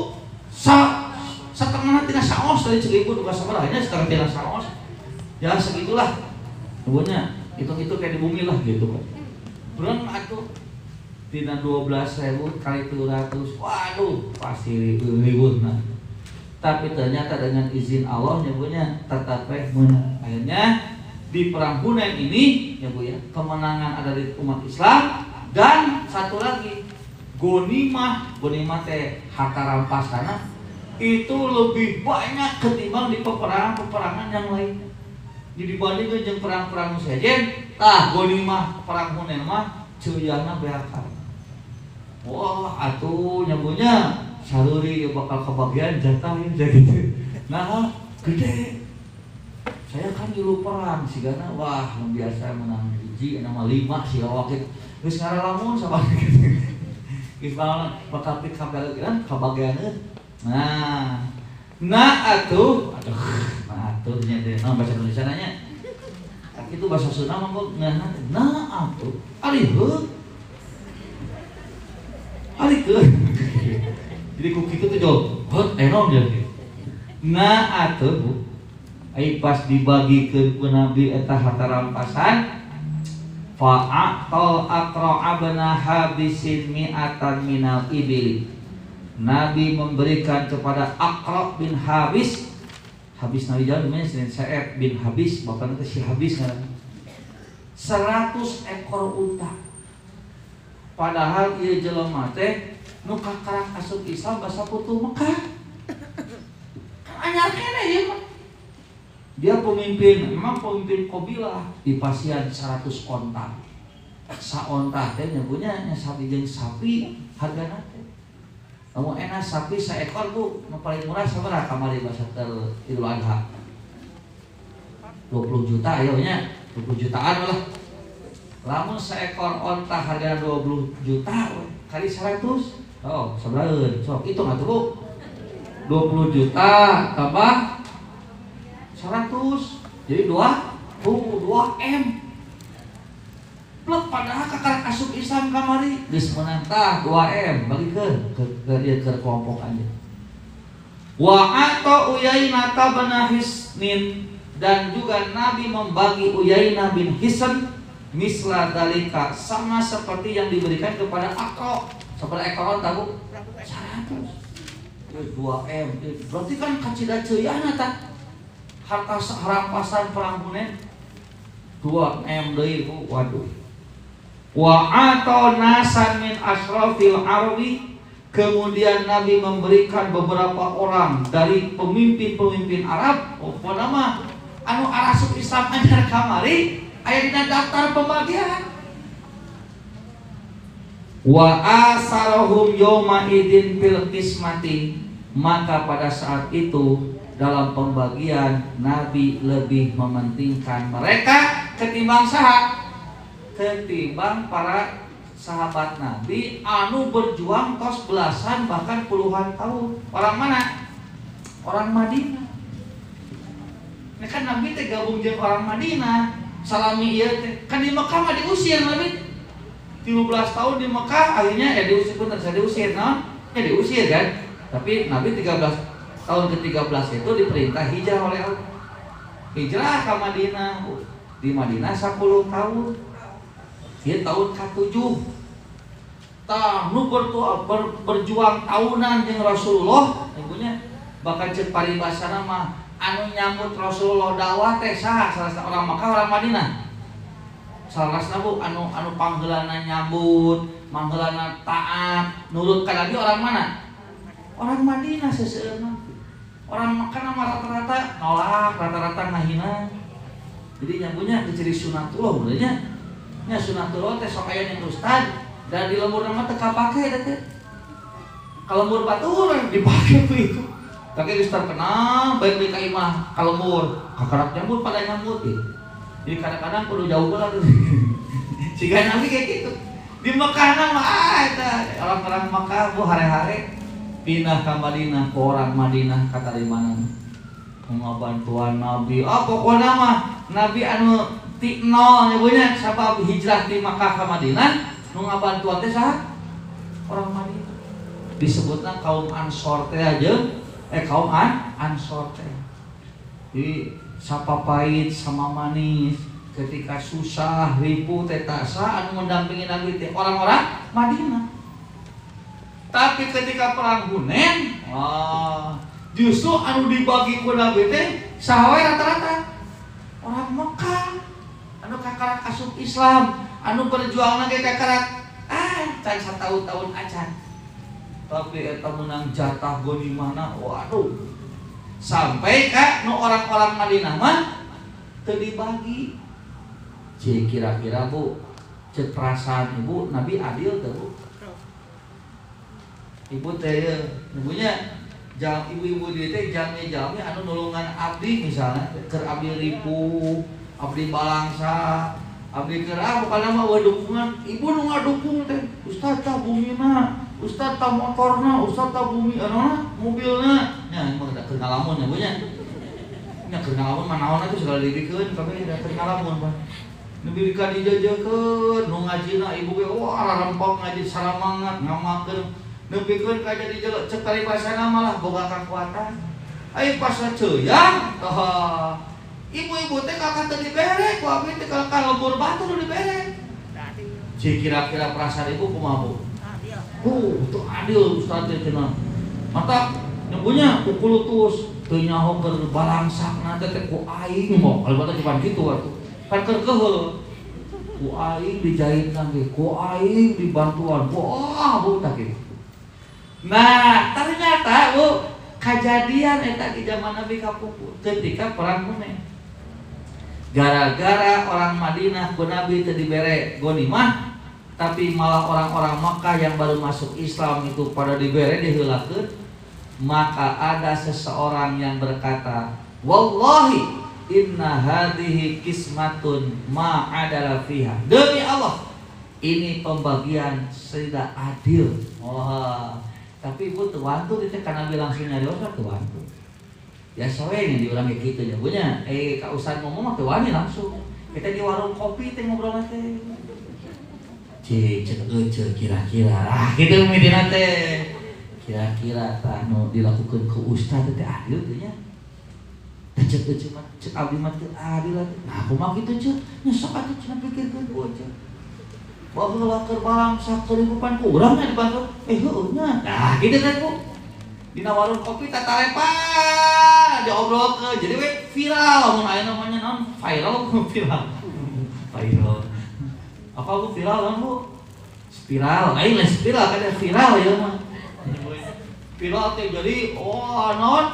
Setengah tina saos dari cek ibu duka sabaraha nya setengah tina saos. Ya segitulah. Ibunya hitung-hitung kayak di bumi lah gitu kan. Belum atuh tina 12.000 kali 300. Waduh, pasti ribuan. Tapi ternyata dengan izin Allah ya Bu nya tetap menang. Akhirnya di perang Hunain ini ya Bu ya, kemenangan ada di umat Islam. Dan satu lagi, gonimah teh harta rampasan itu lebih banyak ketimbang di peperangan yang lainnya. Jadi dibandingkan dengan perang-perang sejen, gonimah perang Hunain mah ceuyahna beakal. Wah, atuh nyambunya saluri bakal kebagian jatah ya gitu. Nah, gede. Saya kan dulu perang sigana wah biasa menang hiji nama 5 sih waktu geus ngaralamun sabaraha gitu. Geus bakal pik kabagian Nah atuh nya teh bahasa Indonesia nanya. Itu bahasa Sunda mah atuh alikeun. Jadi ku kitu teh jauh, hot enom jadi. Atuh Bu. Ai pas dibagikeun ku Nabi eta harta rampasan fa'aqtal aqra' bin habisin mi'atan minal ibili. Nabi memberikan kepada Aqra' bin Habis. Habis Nabi Jawa namanya Sa'id bin Habis, bapaknya si Habis kan. 100 ekor unta. Padahal ieu jelema teh nu kakarak asup Islam basa putu Mekah. Anyar keneh ieu mah. Dia memang pemimpin kabilah di pasian 100 onta. Saonta teh nyabunya sapi jeung sapi hargana teh. Kamu enak sapi seekor Bu, nu paling murah sabaraha kamari bahasa Idul Adha? 20 juta ayo nya, 20 jutaan lah. Lamun seekor onta harga 20 juta kali 100. Oh, sabaraha? Sok hitung atuh Bu. 20 juta tambah 100. Jadi 2M. Plek padahal kakak asup Islam kamari geus meunang tah 2M bagikeun ke dia ke kelompok aja. Wa ata Uyainah bin Hisnin, dan juga Nabi membagi Uyainah bin Hisn misla dalika sama seperti yang diberikan kepada Aqra. Seperti ekor tahu 100. 2M berarti kan kacida ceuyahna tah. Harta rampasan perang Hunain 2M deui Bu. Waduh. Wa ata nasan min asrafil arwi, kemudian Nabi memberikan beberapa orang dari pemimpin-pemimpin Arab, apa nama anu arasup Islam anyar kamari aya dina daftar pembagian. Wa asarahum yawma idin fil qismati, maka pada saat itu dalam pembagian Nabi lebih mementingkan mereka ketimbang ketimbang para sahabat Nabi anu berjuang tos belasan bahkan puluhan tahun. Orang mana? Orang Madinah. Ini kan Nabi teh gabung jeung orang Madinah. Salami ieu teh kan di Mekah mah diusir Nabi. 13 tahun di Mekah akhirnya diusir pun terus diusir diusir kan. Tapi Nabi 13 tahun ke-13 itu diperintah hijrah oleh Allah. Hijrah ke Madinah. Di Madinah 10 tahun. Dia tahun ke-7 nu berjuang tahunan jeung Rasulullah ibunya bakal cek paribasana mah anu nyambut Rasulullah dakwah teh saha salah orang Makkah orang Madinah salah Bu anu panggeulana nyambut manggeulana taat nurut ka Nabi orang mana orang Madinah seseueurna orang Makkah mah rata-rata nolak rata-rata ngahina jadi nyambutnya ciri sunatullah benernya nya sunatullah teh sok aya ning ustad Dan di lembur nama teka pakai teh. Kalau lembur baturan dipakai itu. Tapi geus terkenal baik di ka imah ka lembur, kakarak nyambut pada nyambut gitu. Jadi kadang-kadang kudu jauh lah tuh. Siga Nabi kayak gitu. Di Mekah mah eta orang-orang Mekah bu hare-hare pindah ke Madinah, ke orang Madinah kata di mana? Bantuan Nabi. Pokoknya mah Nabi anu ti nol nyebunya sabab hijrah di Mekah ke Madinah. Nu ngabantuan teh saha? Orang Madinah. Disebutna kaum Ansor teh aja, kaum Ansor teh. Jadi sapa pahit sama manis, ketika susah, ribu, tetasa anu mendampingi Nabi teh orang-orang Madinah. Tapi ketika perang Hunain, justru anu dibagi ku Nabi teh saha rata-rata orang Mekah. Anu kakarak asup Islam, anu berjuang ge kakarak can satahun acan. Tapi eta menang jatah ghanimahna, waduh. Sampai ka nu orang-orang Madinah mah teu dibagi. Cik kira-kira Bu, cek perasaan Ibu Nabi adil teu Bu? Ibu teh ibunya jam ibu-ibu di teh jami-jami anu nulungan abdi misalnya keur abdi ripu, abdi balangsa, abdi keur bukan mah dukungan. Ibu nu ngadukung teh Ustaz tah bumina, Ustaz tah motorna, Ustaz tah bumi anu mobilna. Nya mah da keur ngalamun ya Bu nya. Nya keur ngalamun mah naon atuh segala dibikeun kabeh da keur ngalamun Pak. Nu bika dijajakeun nu ngajina ibu ge wah rempok ngaji salamangat ngamakeun. Nepikeun ka jadi jelek cek tali pasana malah boga kakuatan. Ai pas ceuyang ibu-ibu teh kakak teu dibere ku abdi teh ka lembur batu nu dibere. Cik kira-kira perasaan ibu kumaha Bu? Teu adil Ustaz teh cenah. Mata nyembunya ku kulutus teu nyaho keur balangsakna teh ku aing moh kalau bata cuman kitu atuh. Kan keur keheul. Ku aing dijahitna ge, ku aing dibantuan. Wah, Bu tah kitu. Nah, ternyata Bu, kejadian eta di zaman Nabi kapuput ketika perang Hunain. Gara-gara orang Madinah ku Nabi teu dibere ghanimah, tapi malah orang-orang Makkah yang baru masuk Islam itu pada dibere diheulakeun, maka ada seseorang yang berkata, "Wallahi inna hadhihi qismatun ma adala fiha." Demi Allah, ini pembagian tidak adil. Tapi Ibu teu wantu teh kana langsung nyarios teu wantu. Ya soe nya diurang kayak gitu nya punya. Ka Ustaz ngomong mah teu wani langsung. Kita di warung kopi teh ngobrol teh. Cek kira-kira. Kitu mitina teh. Kira-kira tah nu dilakukeun ku Ustaz teh adil teh nya. Cek abdi mah teu adil teh. Nah kumaha kitu cek? Nya sok atuh cenah pikirkeun ku cek. Baheula keur balangsa keribupan ku urang nya dibantu. Heueuh nya. Nah, kitu teh Bu. Dina warung kopi tatarepa diobrolkeun. Jadi we viral mun aya namanya naon? Viral viral. Viral. Apa Bu viral kan Bu? Spiral. Aing lain spiral kan viral ya mah. Viral teh jadi naon?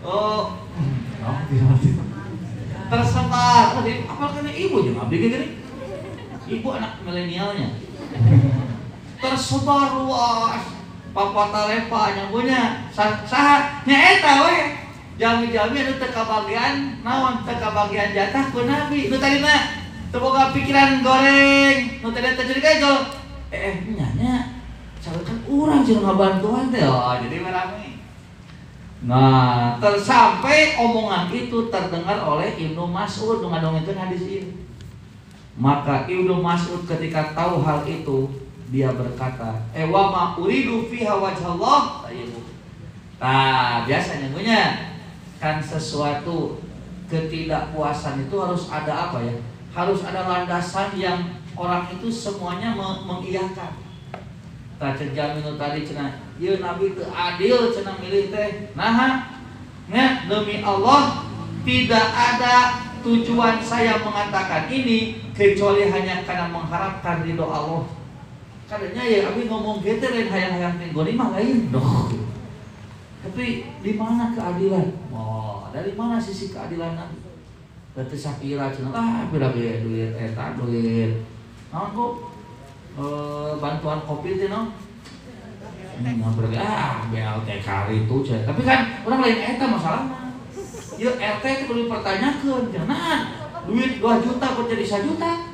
Viral. Tersebar. Apa kana ibu jeung abdi ge geuning? Ibu anak milenialnya tersebar luas papa talepa nyambunya saha nya eta we jami-jami anu teu kabagian naon teu kabagian jatah ku Nabi nu tadina teu boga pikiran goreng nu tadi teh jadi gajol nya saeukeun urang jeung ngabantuan teh jadi rame. Nah tersampai omongan itu terdengar oleh Ibnu Mas'ud nu ngadongengkeun hadis ini. Maka Ibnu Mas'ud ketika tahu hal itu dia berkata, wa ma uridu fiha wajhallah. Nah, biasanya punya kan sesuatu ketidakpuasan itu harus ada apa ya? Harus ada landasan yang orang itu semuanya mengiyakan. Tah jamin tadi cenah, ieu Nabi teu adil cenah milih teh. Nah, demi Allah tidak ada tujuan saya mengatakan ini kecuali hanya karena mengharapkan ridho Allah. Kadangnya ya abi ngomong gitu lain hayang-hayang teh ghanimah lain doh. Tapi di mana keadilan? Dari mana sisi keadilan Nabi? Teu sakira cenah pira ge duit eta duit. Naon Bu? bantuan kopi teh no. Berarti BLT kari itu cah. Tapi kan orang lain eta masalahna. Ieu RT itu perlu dipertanyakeun, jangan duit 2 juta kok jadi 1 juta.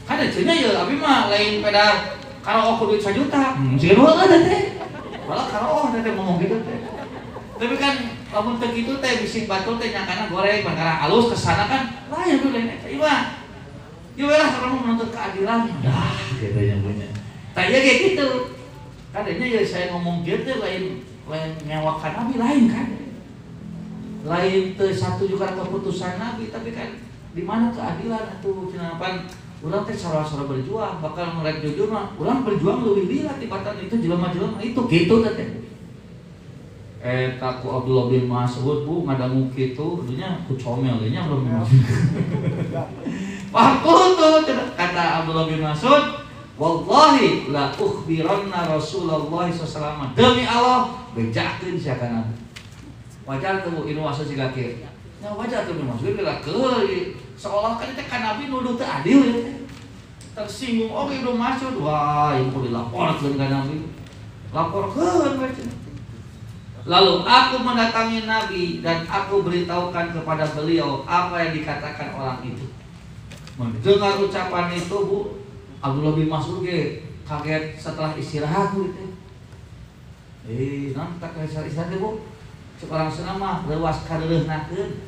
Kan cenah ya abi mah lain peda karo aku duit 1 juta. Sieun heueuh teh. Malah karo teh ngomong gitu teh. Tapi kan lamun teh kitu teh bising batul teh nyangkana goreng perkara alus kesana kan lain dulu lain eta. Ieu mah ieu lah orang menuntut keadilan. Dah gitu yang punya. Tah ieu kayak gitu. Kadanya ya saya ngomong gitu lain ngewakan Nabi lain kan. Lain teu satu juga keputusan Nabi tapi kan di mana keadilan atuh cenah urang teh sarua-sarua berjuang bakal ngerek jujur mah urang berjuang leuwih lila tibatan itu jelema-jelema itu gitu teh. Ku Abdullah bin Mas'ud Bu ngadangu kitu dunya ku comel nya belum masuk. Pakutu kata Abdullah bin Mas'ud, wallahi la ukhbiranna Rasulullah sallallahu demi Allah bejakeun sia kana. Wajar tuh inu asa siga kieu. Nya wajar tuh maksud geus keuli seolah kan teh kan Nabi nuduh teu adil ya teh. Tersinggung oge Ibnu Mas'ud, wah ieu kudu dilaporkeun ka Nabi. Laporkeun we. Lalu aku mendatangi Nabi dan aku beritahukan kepada beliau apa yang dikatakan orang itu. Mendengar ucapan itu Bu Abdullah bin Mas'ud ge kaget setelah istirahat gitu. Non tak istirahat Bu. Seorang Sunda mah leuwas kareuleuhnakeun.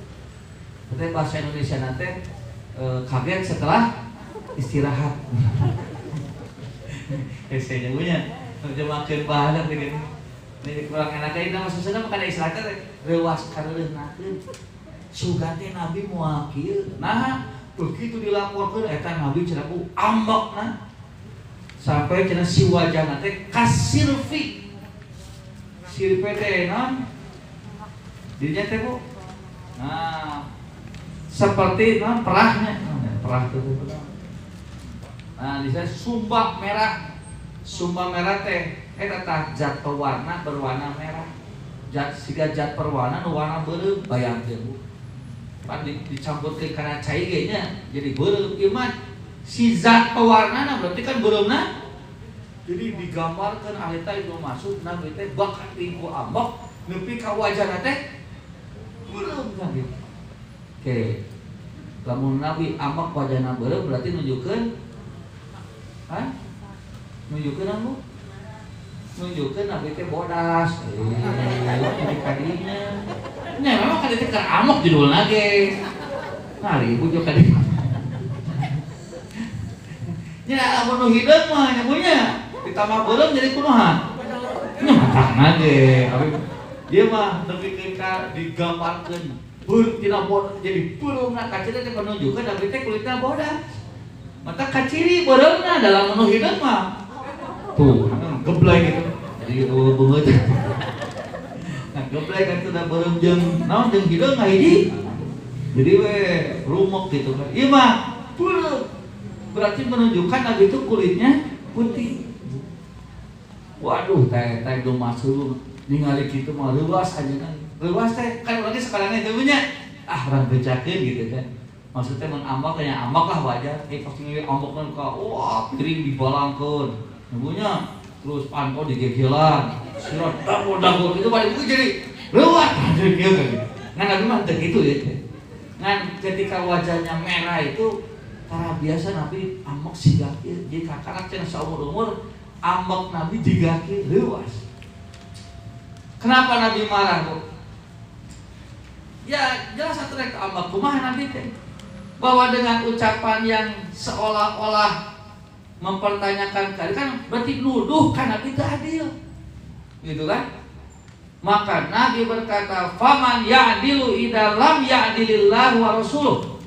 Teh bahasa Indonesia nate kaget setelah istirahat. Saya punya terjemahkeun bahasa teh gini. Ini kurang enak aja nama Sunda mah kada istirahat teh leuwas kareuleuhnakeun. Sugate Nabi moal kieu. Nah, begitu dilaporkan eta Nabi cenah ku ambekna sampai cenah si wajahna teh kasirfi sirpe teh non dirinya teh Bu nah seperti non perahnya perah teh nah di sana sumba merah teh eta tah zat pewarna berwarna merah siga zat perwarna nu warna beureum bayangkeun Bu dicampur ke kana cai ge nya jadi beureum ieu mah si zat pewarnana berarti kan beureumna jadi digambarkeun alita Ibnu Mas'ud Nabi teh bakat tingku ambek nepi ka wajahna teh beureum kan gitu. Oke. Lamun Nabi ambek wajahna beureum berarti nunjukkeun nunjukkeun anu nunjukkeun Nabi teh bodas. Jadi kadinya nya memang kada teh keur amok judulna ge. Ngari ibu juga kadinya. Nya lamun nu hideung mah nya punya ditambah beureum jadi kumaha? Nya matangna ge. Dia mah nepikeun ka digambarkeun beureum tina bodas jadi beureumna kaciri teh menunjukkeun Nabi teh kulitna bodas. Mata kaciri beureumna dalam nu hideung mah. Tuh, geblay gitu. Jadi beungeut. Nah, geblay kan sudah beureum jeung naon jeung hideung hiji. Jadi we rumok gitu kan. Ieu mah beureum. Berarti menunjukkan Nabi itu kulitnya putih. Waduh, teh Ibnu Mas'ud ningali kitu mah leuwas aja kan. Leuwas teh kan lagi sekarang teh punya orang bejakeun gitu kan. Maksudnya mun ambak nya ambak lah wajar. Pasti ngewe ambakkeun ka wah piring dibalangkeun. Punya terus pantau digegelan. Sirat dapur itu balik itu jadi leuwas kieu kan. Ngan Nabi mah teu kitu ya. Ngan ketika wajahnya merah itu para biasa Nabi ambek siga kieu. Jadi kakak cenah saumur-umur ambek Nabi jiga kieu leuwas. Kenapa Nabi marah, Bu? Ya jelas atuh rek ambek kumaha Nabi teh. Bahwa dengan ucapan yang seolah-olah mempertanyakan kan berarti nuduh kan Nabi itu adil. Gitu kan? Maka Nabi berkata, "Faman ya'dilu idza lam ya'dilillah wa rasuluh."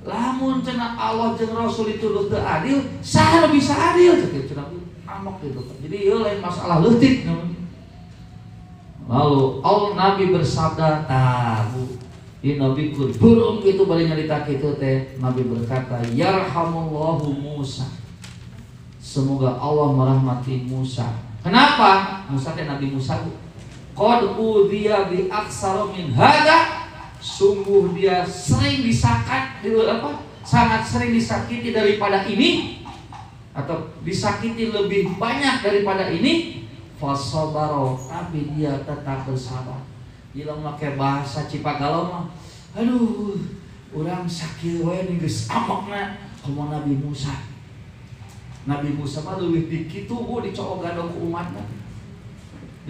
Lamun cenah Allah jeung Rasul itu teu adil, saha bisa adil ceuk cenah amok gitu. Jadi ieu lain masalah leutik namanya. Lalu Nabi bersabda, "Tahu, ini Nabi beureum kitu bari nyarita kitu teh." Nabi berkata, "Yarhamullahu Musa." Semoga Allah merahmati Musa. Kenapa? Musa teh Nabi Musa. Qad udhiya bi aksara min hada. Sungguh dia sering disakat, sangat sering disakiti daripada ini. atau disakiti lebih banyak daripada ini, fasabaro, tapi dia tetap bersabar. Dia pakai bahasa Cipagalo mah, aduh, orang sakit we nih geus amokna komo Nabi Musa. Nabi Musa mah leuwih di kitu bu dicogogadog ku umatna.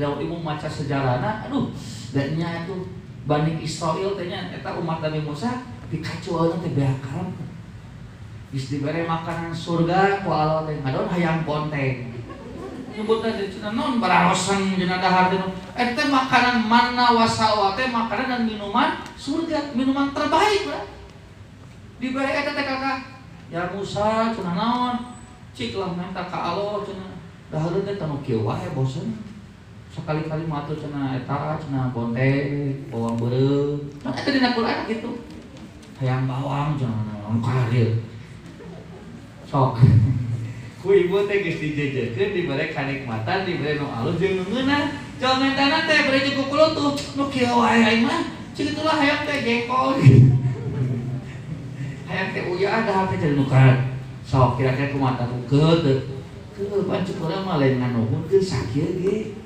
Lamun ibu maca sejarahna, aduh, dan nya itu Bani Israil teh nya eta umat Nabi Musa dikacueuna teh beakaran. Geus dibere makanan surga ku Allah teh ngadon hayam ponteng. Nyebutna teh cenah naon bararosan dina dahar teh. Eta makanan manna wasalwa teh makanan dan minuman surga, minuman terbaik lah. Dibere eta teh kakak. Ya Musa cenah naon? Cik lah minta ka Allah cenah. Dahareun teh tanu kieu wae bosen. Sekali-kali matur cenah eta cenah bonte bawang beureuh. Kan eta dina Quran gitu. Hayang bawang cenah karir. Sok. Ku ibu teh geus dijejekeun dibere kanikmatan, dibere nu alus jeung nu ngeunah. Jomentana teh bere jeung kukulut tuh nu kieu wae aing mah. Cik itulah hayang teh jengkol. Hayang teh uyah ada teh jadi nu karet. Sok kira-kira kumaha teu teu pancuk urang mah lain nganuhunkeun sakieu ge.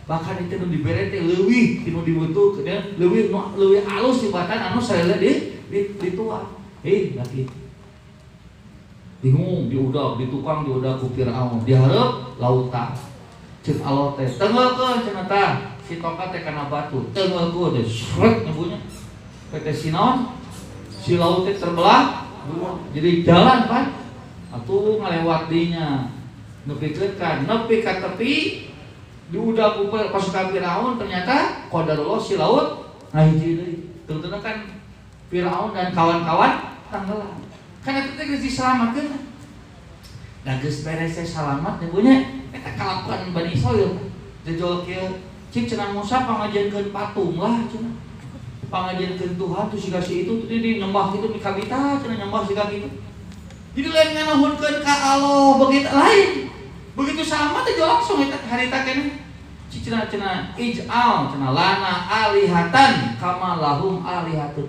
Bahkan itu nu dibere teh leuwih tinu dibutuhkeun, leuwih alus tibatan anu salela dituang. Laki bingung diudag, ditukang diudag ku Firaun, dihareup lautan. Ceuk Allah teh tengeulkeun cenah tah si tokat teh kana batu, tengeulkeun teh sret nyebunya. Teh sinaon? Si laut teh terbelah dua, jadi jalan kan. Atuh ngalewat dinya. Nepi ka tepi diudag ku pasukan Firaun, ternyata qadarullah si laut ngahiji deui. Tentunya kan Firaun dan kawan-kawan tenggelam. Kan eta teh geus diselamatkeun. Da geus beres teh salamat nyebunya eta kalakuan Bani Israil. Jejol kieu cik cenah Musa pangajenkeun patung lah cenah. Pangajenkeun Tuhan tuh siga si itu di nyembah kitu mikabita cenah nyembah siga kitu. Jadi lain nganahuunkeun ka Allah begitu lain. Begitu salamat teh langsung eta harita keneh. Cik cenah ij'al cenah lana alihatan kama lahum alihatun.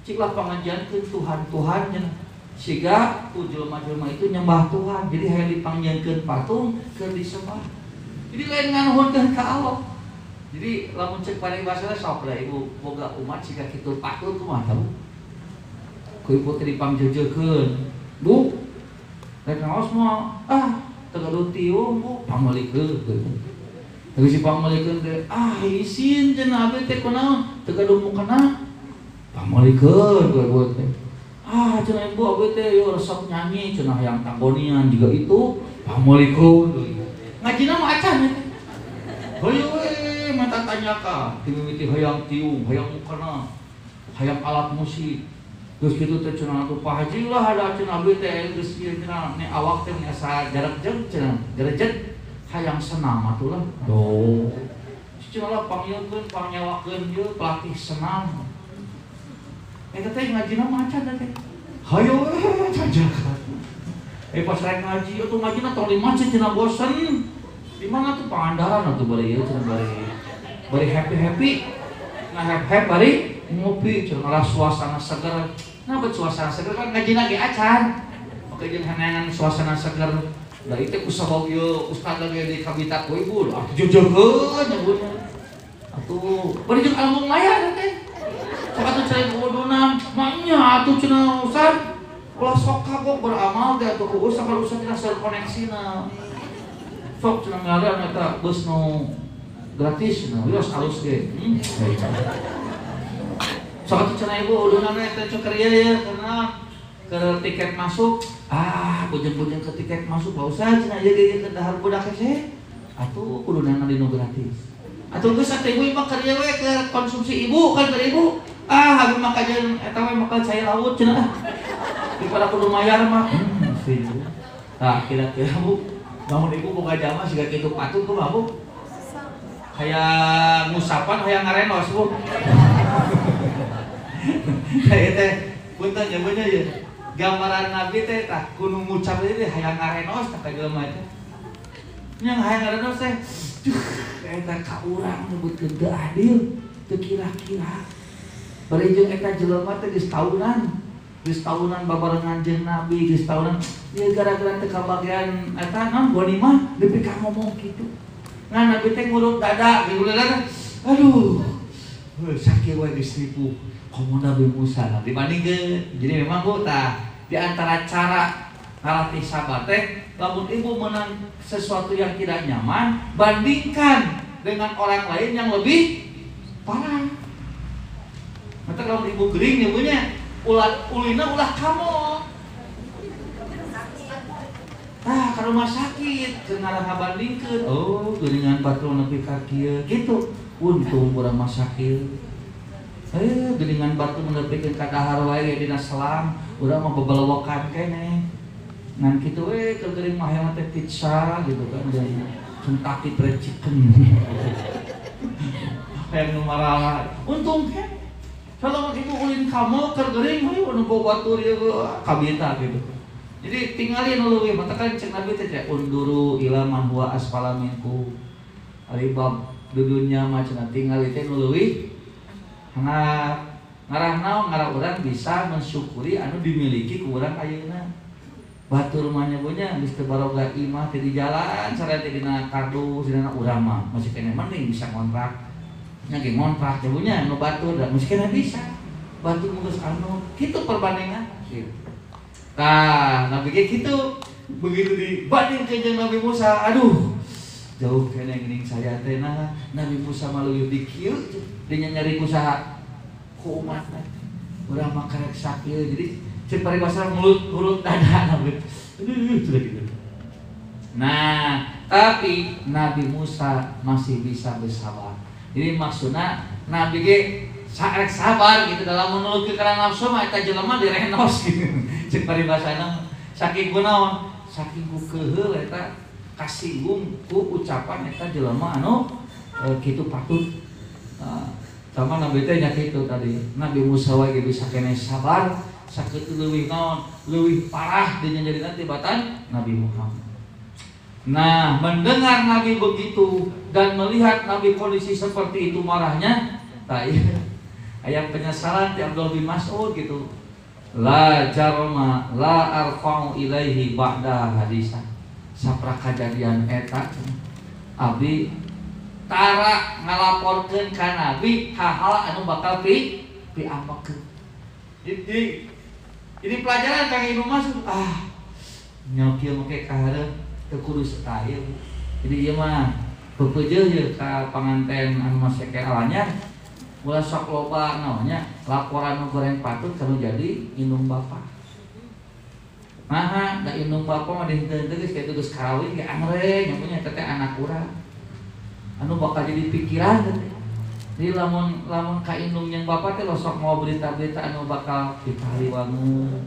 Ciklah pangajenkeun Tuhan-Tuhan cenah. Siga ku jelema-jelema itu nyembah Tuhan. Jadi hayang dipangjieunkeun patung keur disembah. Jadi lain nganahuunkeun ka Allah. Jadi lamun cek paribasa sok da ibu boga umat siga kitu patut kumaha tahu. Ku ibu teh dipangjeujekeun. Bu, rek ngaos mah teu gaduh tiung bu pamalikeun teh. Teu si pamalikeun teh isin cenah abdi teh kunaon teu gaduh mukana pamalikeun ku ibu teh. Cenah ibu abdi teh yo resep nyanyi cenah hayang tanggonian juga itu pamalikeun deui. Ngajina mah acan teh. Heuh we mata tanyaka, timimiti hayang tiung, hayang mukana, hayang alat musik. Terus kitu teh cenah atuh Pak Haji lah ada cenah abdi teh geus ieu cenah ni awak teh asa jarak-jarak cenah gerejet hayang senam atuh lah. Cenah lah panggilkeun pangnyawakeun ieu pelatih senam. Eta teh ngajina macan teh. Hayo jajaka. Pas rek ngaji atuh ngajina tong dimaca cenah bosen. Di mana tuh pangandaran atuh bari ieu cenah bari happy. Nah happy bari ngopi cenah suasana seger. Nah bet suasana seger kan ngajina ge acan. Maka jeung hanangan suasana seger. Da itu ku sabab ieu ustad lagi di kabita ku ibu atuh jejegeun nyebutna. Atuh bari jeung album maya teh. Sok atuh cai wuduna manya atuh cenah ustad. Ulah sok kagok beramal teh atuh ku ustad kalau ustad tina koneksina. Sok cenah ngarean eta beus nu gratis nah wios alus ge. Sok atuh cenah ibu udunana eta ceker ieu karena ke tiket masuk. Bujeng-bujeng ke tiket masuk Pak Ustaz cenah ieu ge teh dahar budak hese. Atuh kuduna dinu gratis. Atuh geus atuh ibu mah keur ieu we ke konsumsi ibu kan keur ibu. Habis mah kajian eta we mah cai laut cenah. Daripada kudu mayar mah. Tah kira-kira Bu, namun ibu boga jama siga kitu patut kumaha Bu? Hayang ngusapan hayang ngarenos Bu. Kayak teh punten nyebutnya ya gambaran Nabi teh tah kudu ngucap teh hayang ngarenos tah ka jelema teh. Nya hayang ngarenos teh eta ka urang nyebutkeun teu adil, teu kira-kira. Bari jeung eta jelema teh geus taunan geus tahunan babarengan jeung Nabi, geus tahunan ieu gara-gara teu kabagian eta naon ghanimah deui ka ngomong kitu. Ngan Nabi teh ngurut dada, dada. Aduh. Sakit wae geus ripuh. Komo Nabi Musa dibandingkeun. Jadi memang Bu tah di antara cara ngalatih sabar teh lamun ibu menang sesuatu yang tidak nyaman, bandingkan dengan orang lain yang lebih parah. Maka kalau ibu gering ibunya ulina ulah kamu. Ke rumah sakit, ke ngarah bandingkeun. Oh, geuningan batur nepi ka kieu gitu. Untung urang mah sakit. Geuningan batu menepikeun ka dahar wae dina selang, urang mah bebelewokan keneh. Ngan kitu we keur geuning mah hayang teh pizza gitu kan jeung Kentucky Fried Chicken. Hayang nu marah. Untung kan kalau ibu ulin kamu keur geuning we nu boga batur ieu kabita gitu. Jadi tinggalin leuwih mata kan cek Nabi teh unduru ila man huwa asfala minku. Ari bab dudunya mah cenah tinggali teh nu leuwih hangat. Ngarah naon ngarah urang bisa mensyukuri anu dimiliki ku urang ayeuna. Batur mah nyabonya geus teu barokah imah teh di jalan sareng teh dina kardus dina urang mah masih kene mending bisa ngontrak. Nya ge ngontrak nyabonya nu batur da masih kene bisa. Batur mah geus anu kitu perbandingan gitu. Nabi gitu begitu dibandingkeun jeung Nabi Musa, aduh jauh kene geuning saya teh Nabi Musa mah leuwih di kieu dinya nyari kusaha ku umat urang mah karek sakieu jadi cek paribasa mulut dada Nabi sudah gitu. Nah tapi Nabi Musa masih bisa bersabar. Jadi maksudnya Nabi ge sarek sabar gitu dalam menulutkeun kana nafsu mah eta jelema direnos gitu. Cek paribasana saking kunaon? Saking ku keheul eta kasinggung ku ucapan eta jelema anu kitu patut. Sama Nabi teh nya kitu tadi. Nabi Musa wae bisa kene sabar, sakitu leuwih naon? Leuwih parah dinya jadi tibatan Nabi Muhammad. Nah, mendengar Nabi begitu dan melihat Nabi kondisi seperti itu marahnya, ayat penyesalan ti Abdul bin Mas'ud gitu. La jarma la arfa'u ilaihi ba'da hadisa. Sapra kajadian eta abdi tara ngalaporkeun ka Nabi hal-hal anu bakal piampekeun. Jadi pelajaran Kang Ibnu Mas'ud nya kieu make kahareup teu kudu sataya. Jadi ieu mah peupeujeuh ye ka panganten anu masih alanya. Mula sok loba namanya laporan goreng patut kalau jadi indung bapak. Nah, da indung bapak mah dihenteu-henteu geus kitu geus karawin ge amre nya teh anak urang. Anu bakal jadi pikiran teh. Jadi lamun ka indung yang bapak teh sok mau berita-berita anu bakal dipahaliwangun.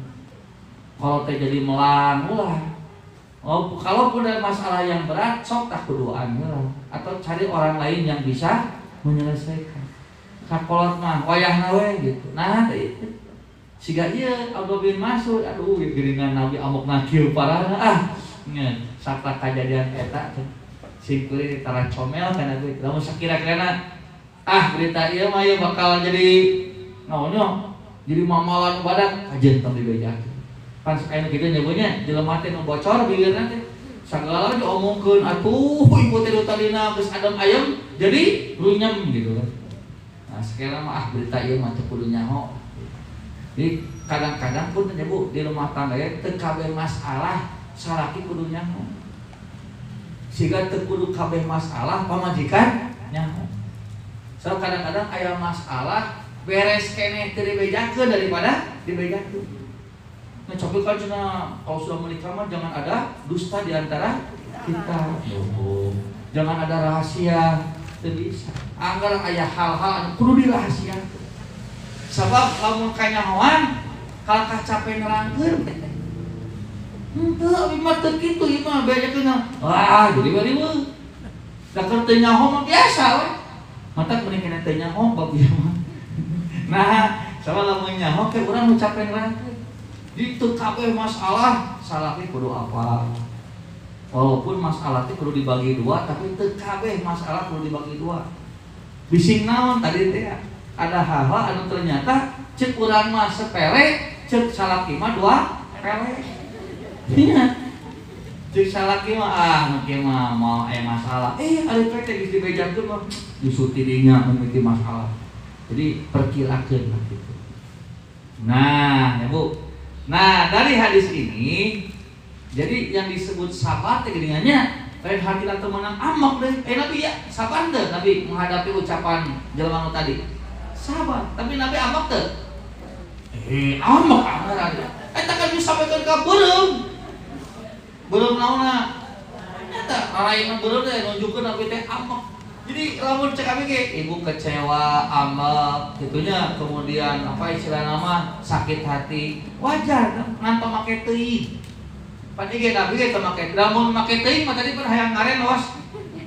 Kalau teh jadi melang ulah. Oh, kalaupun ada masalah yang berat sok tak kuduan heula atau cari orang lain yang bisa menyelesaikan. Sakolot mah wayahna we gitu. Nah teh itu. Siga ieu Abdul bin Mas'ud aduh geuningan Nabi amokna kieu parahna nya sakta kajadian eta sing kulit ditara comel kana duit. Lamun sakira-kirana berita ieu mah ieu bakal jadi naonnya jadi mamalan badak kajen tong dibejakeun. Pan sakaya kitu nyagonya jelema teh nu bocor bibirna teh sagala diomongkeun atuh ibu teh talina geus adem ayem jadi runyem gitu kan. Nah sekarang mah berita ieu mah teu kudu nyaho. Jadi kadang-kadang pun teh Bu di rumah tangga ya teu kabeh masalah salaki kudu nyaho. Siga teu kudu kabeh masalah pamajikan nyaho. So kadang-kadang aya masalah beres keneh teu dibejakeun daripada dibejakeun. Nah coba kan cenah kalau sudah menikah mah jangan ada dusta di antara kita. Jangan ada rahasia. Bisa. Anggar aya hal-hal anu kudu dirahasiakeun. Sabab lamun kanyahoan kalkah capek nerangkeun teh. Henteu abi mah teu kitu ieu mah bejakeun. Jadi bariweuh. Da keur teu nyaho mah biasa we. Mata mending kena teu nyaho bab ieu mah. Nah, sabab lamun nyaho ke urang nu capek nerangkeun. Di teu kabeh masalah salahke kudu apa? Walaupun masalah itu perlu dibagi dua, tapi teu kabeh masalah perlu dibagi dua. Bising naon tadi teh ada hal-hal anu ternyata cek urang mah sepele cek salaki mah 2 pele. Iya. Cek salaki mah mungkin mah mau masalah. Ari teh geus dibejakeun mah justru tidinya memiliki masalah. Jadi perkirakeun gitu. Nah, ya Bu. Nah, dari hadis ini jadi yang disebut sabar teh geuningannya lain hati atau menang amak deh. Nabi ya sabar deh Nabi menghadapi ucapan jelema tadi. Sabar, tapi Nabi amak teh. Amak amat aja. Eta kan disampaikan ka beureum naonna. Eta araina beureum teh nunjukkeun Nabi teh amak. Jadi lamun cek abi ge ibu kecewa, amak, gitunya kemudian apa istilah nama sakit hati. Wajar kan ngan pamake teuing. Padi ge Nabi ge teu make. Lamun make teuing mah tadi pun hayang ngaren los.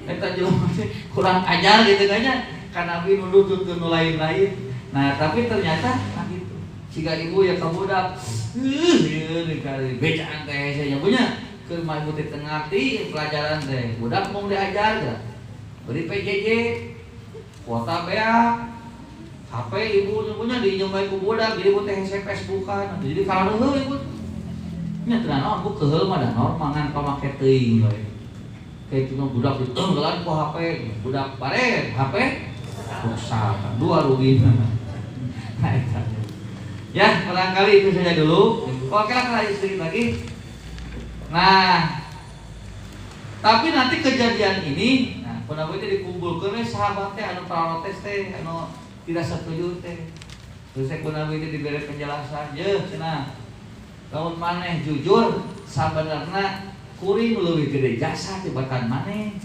Eta jelema kurang ajar gitu kayaknya. Kan Nabi nuduh nu lain-lain. Nah, tapi ternyata gitu. Siga ibu ya kabudak. Ieu kali becaan teh saya punya. Keur mah ibu teh ngarti pelajaran teh. Budak mung diajar gak. Beri PJJ, kuota beak, HP ibu punya dinyomai ku budak, jadi ibu teh Facebookan, jadi kalau dulu ibu, nya tenan aku kehel mah dah normal ngan pamake teuing we. Kayak cuma budak ditenggelan ku HP, budak bare HP rusak, 2 rugi. Nah, ya barangkali itu saja dulu. Oke lah kita istri lagi. Nah, tapi nanti kejadian ini Pendapat itu dikumpulkan sahabat teh anu protes teh anu tidak setuju teh. Terus pendapat itu diberi penjelasan, "Ye, cenah. Lamun maneh jujur sabenerna kuring leuwih gede jasa tibatan maneh.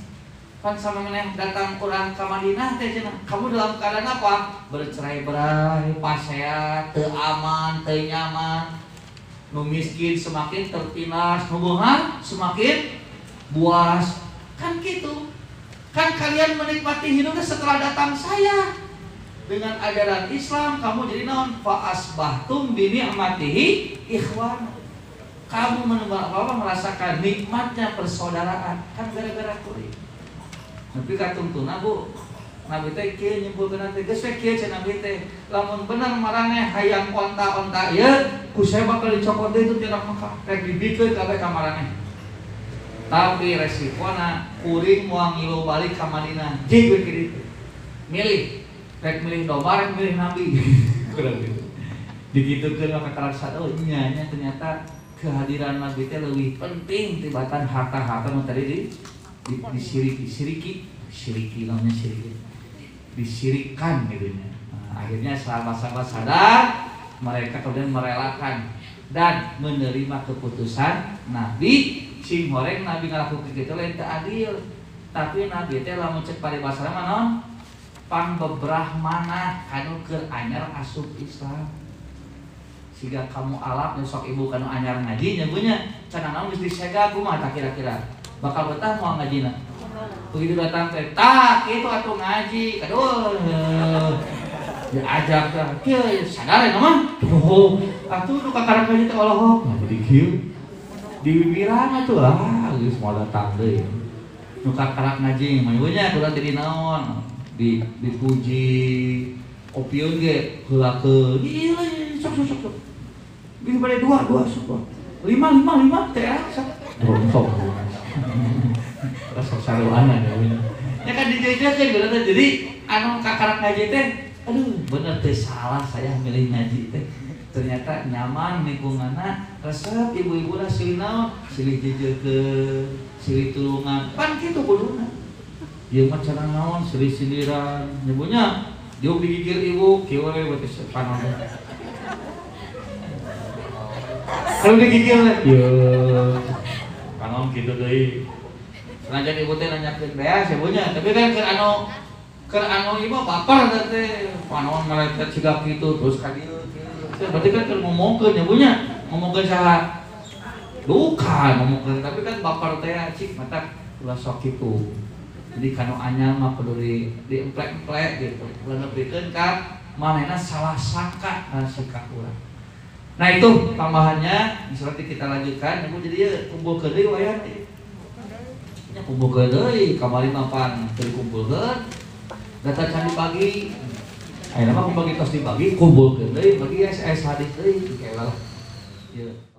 Pan sama maneh datang urang ka Madinah teh cenah. Kamu dalam keadaan apa? Bercerai-berai, pasea, teu aman, teu nyaman. Nu miskin semakin tertindas, hubungan semakin buas." Kan gitu. Kan kalian menikmati hidupnya setelah datang saya dengan ajaran Islam, kamu jadi naon fa asbahtum bi ni'matihi ikhwan. Kamu merasakan nikmatnya persaudaraan kan gara-gara kuring. Tapi katuntuna Bu, Nabi teh kieu nyimpulkeun teh geus we kieu cenah Nabi teh. Lamun bener maraneh hayang onta-onta ieu, ku saya bakal dicopot deui itu tirak Mekah. Rek dibikeun kabeh ka maraneh. Tapi resipona kuring moal ngilu balik ka Madinah. Jeung kitu. Milih, rek milih domba, rek milih nabi. Kurang gitu. Digitukeun maka karasa oh nya ternyata kehadiran nabi teh leuwih penting tibatan harta-harta nu tadi disiriki namanya siriki. Disirikan gitu nya. Nah, akhirnya sahabat-sahabat sadar, mereka kemudian merelakan dan menerima keputusan Nabi. Sing goreng Nabi ngalakukeun kitu lain teu adil. Tapi Nabi teh lamun cek paribasana mah naon? Pangbebrah mana kanu keur anyar asup Islam. Siga kamu alap sok ibu kanu anyar ngaji nya punya. Cenah naon geus disega kumaha tak kira-kira? Bakal betah moal ngajina. Begitu datang teh, "Tak, kitu atuh ngaji." Kaduh. Diajak teh, "Kieu sadar ya mah?" "Oh, atuh nu kakarep ngaji teh Allahok." Nah, jadi kieu di bibiran atuh geus moal datang deui. Nu kakarep ngaji mah nya kudu jadi naon? Dipuji. Opieun ge heulakeun. Ieu sok. Bisa bade 2 sok. 5 teh sok. Sok. Rasa saruanan ya kan dijejekeun bener teh. Jadi anu kakarep ngaji teh aduh bener teh salah saya milih ngaji teh. Ternyata nyaman lingkunganna resep ibu-ibu lah silih naon silih jejekeun silih tulungan pan kitu kuduna ieu mah cara naon silih sindiran nyebunya diuk digigir ibu kieu we beuteus panon kalau digigir yeuh panon kitu deui senajan ibu teh nanyakeun beas nyebunya tapi kan keur anu ieu mah baper teh panon ngalecet siga kitu terus ka dieu. Berarti kan ngomongkeun nya punya ngomongkeun saha duka ngomongkeun tapi kan baper teh cik mata ulah sok kitu. Jadi kanu anyar mah kudu diemplek-emplek gitu. Ulah nepikeun ka manehna salah sangka ka urang. Nah itu tambahannya seperti kita lanjutkan ibu jadi ya kumpulkeun deui wayah ieu. Nya kumpulkeun deui kamari mapan teu dikumpulkeun data candi pagi Ayeuna mah kumpul tos dibagi kumpulkeun deui bagi hadis deui kayak lah. Ieu.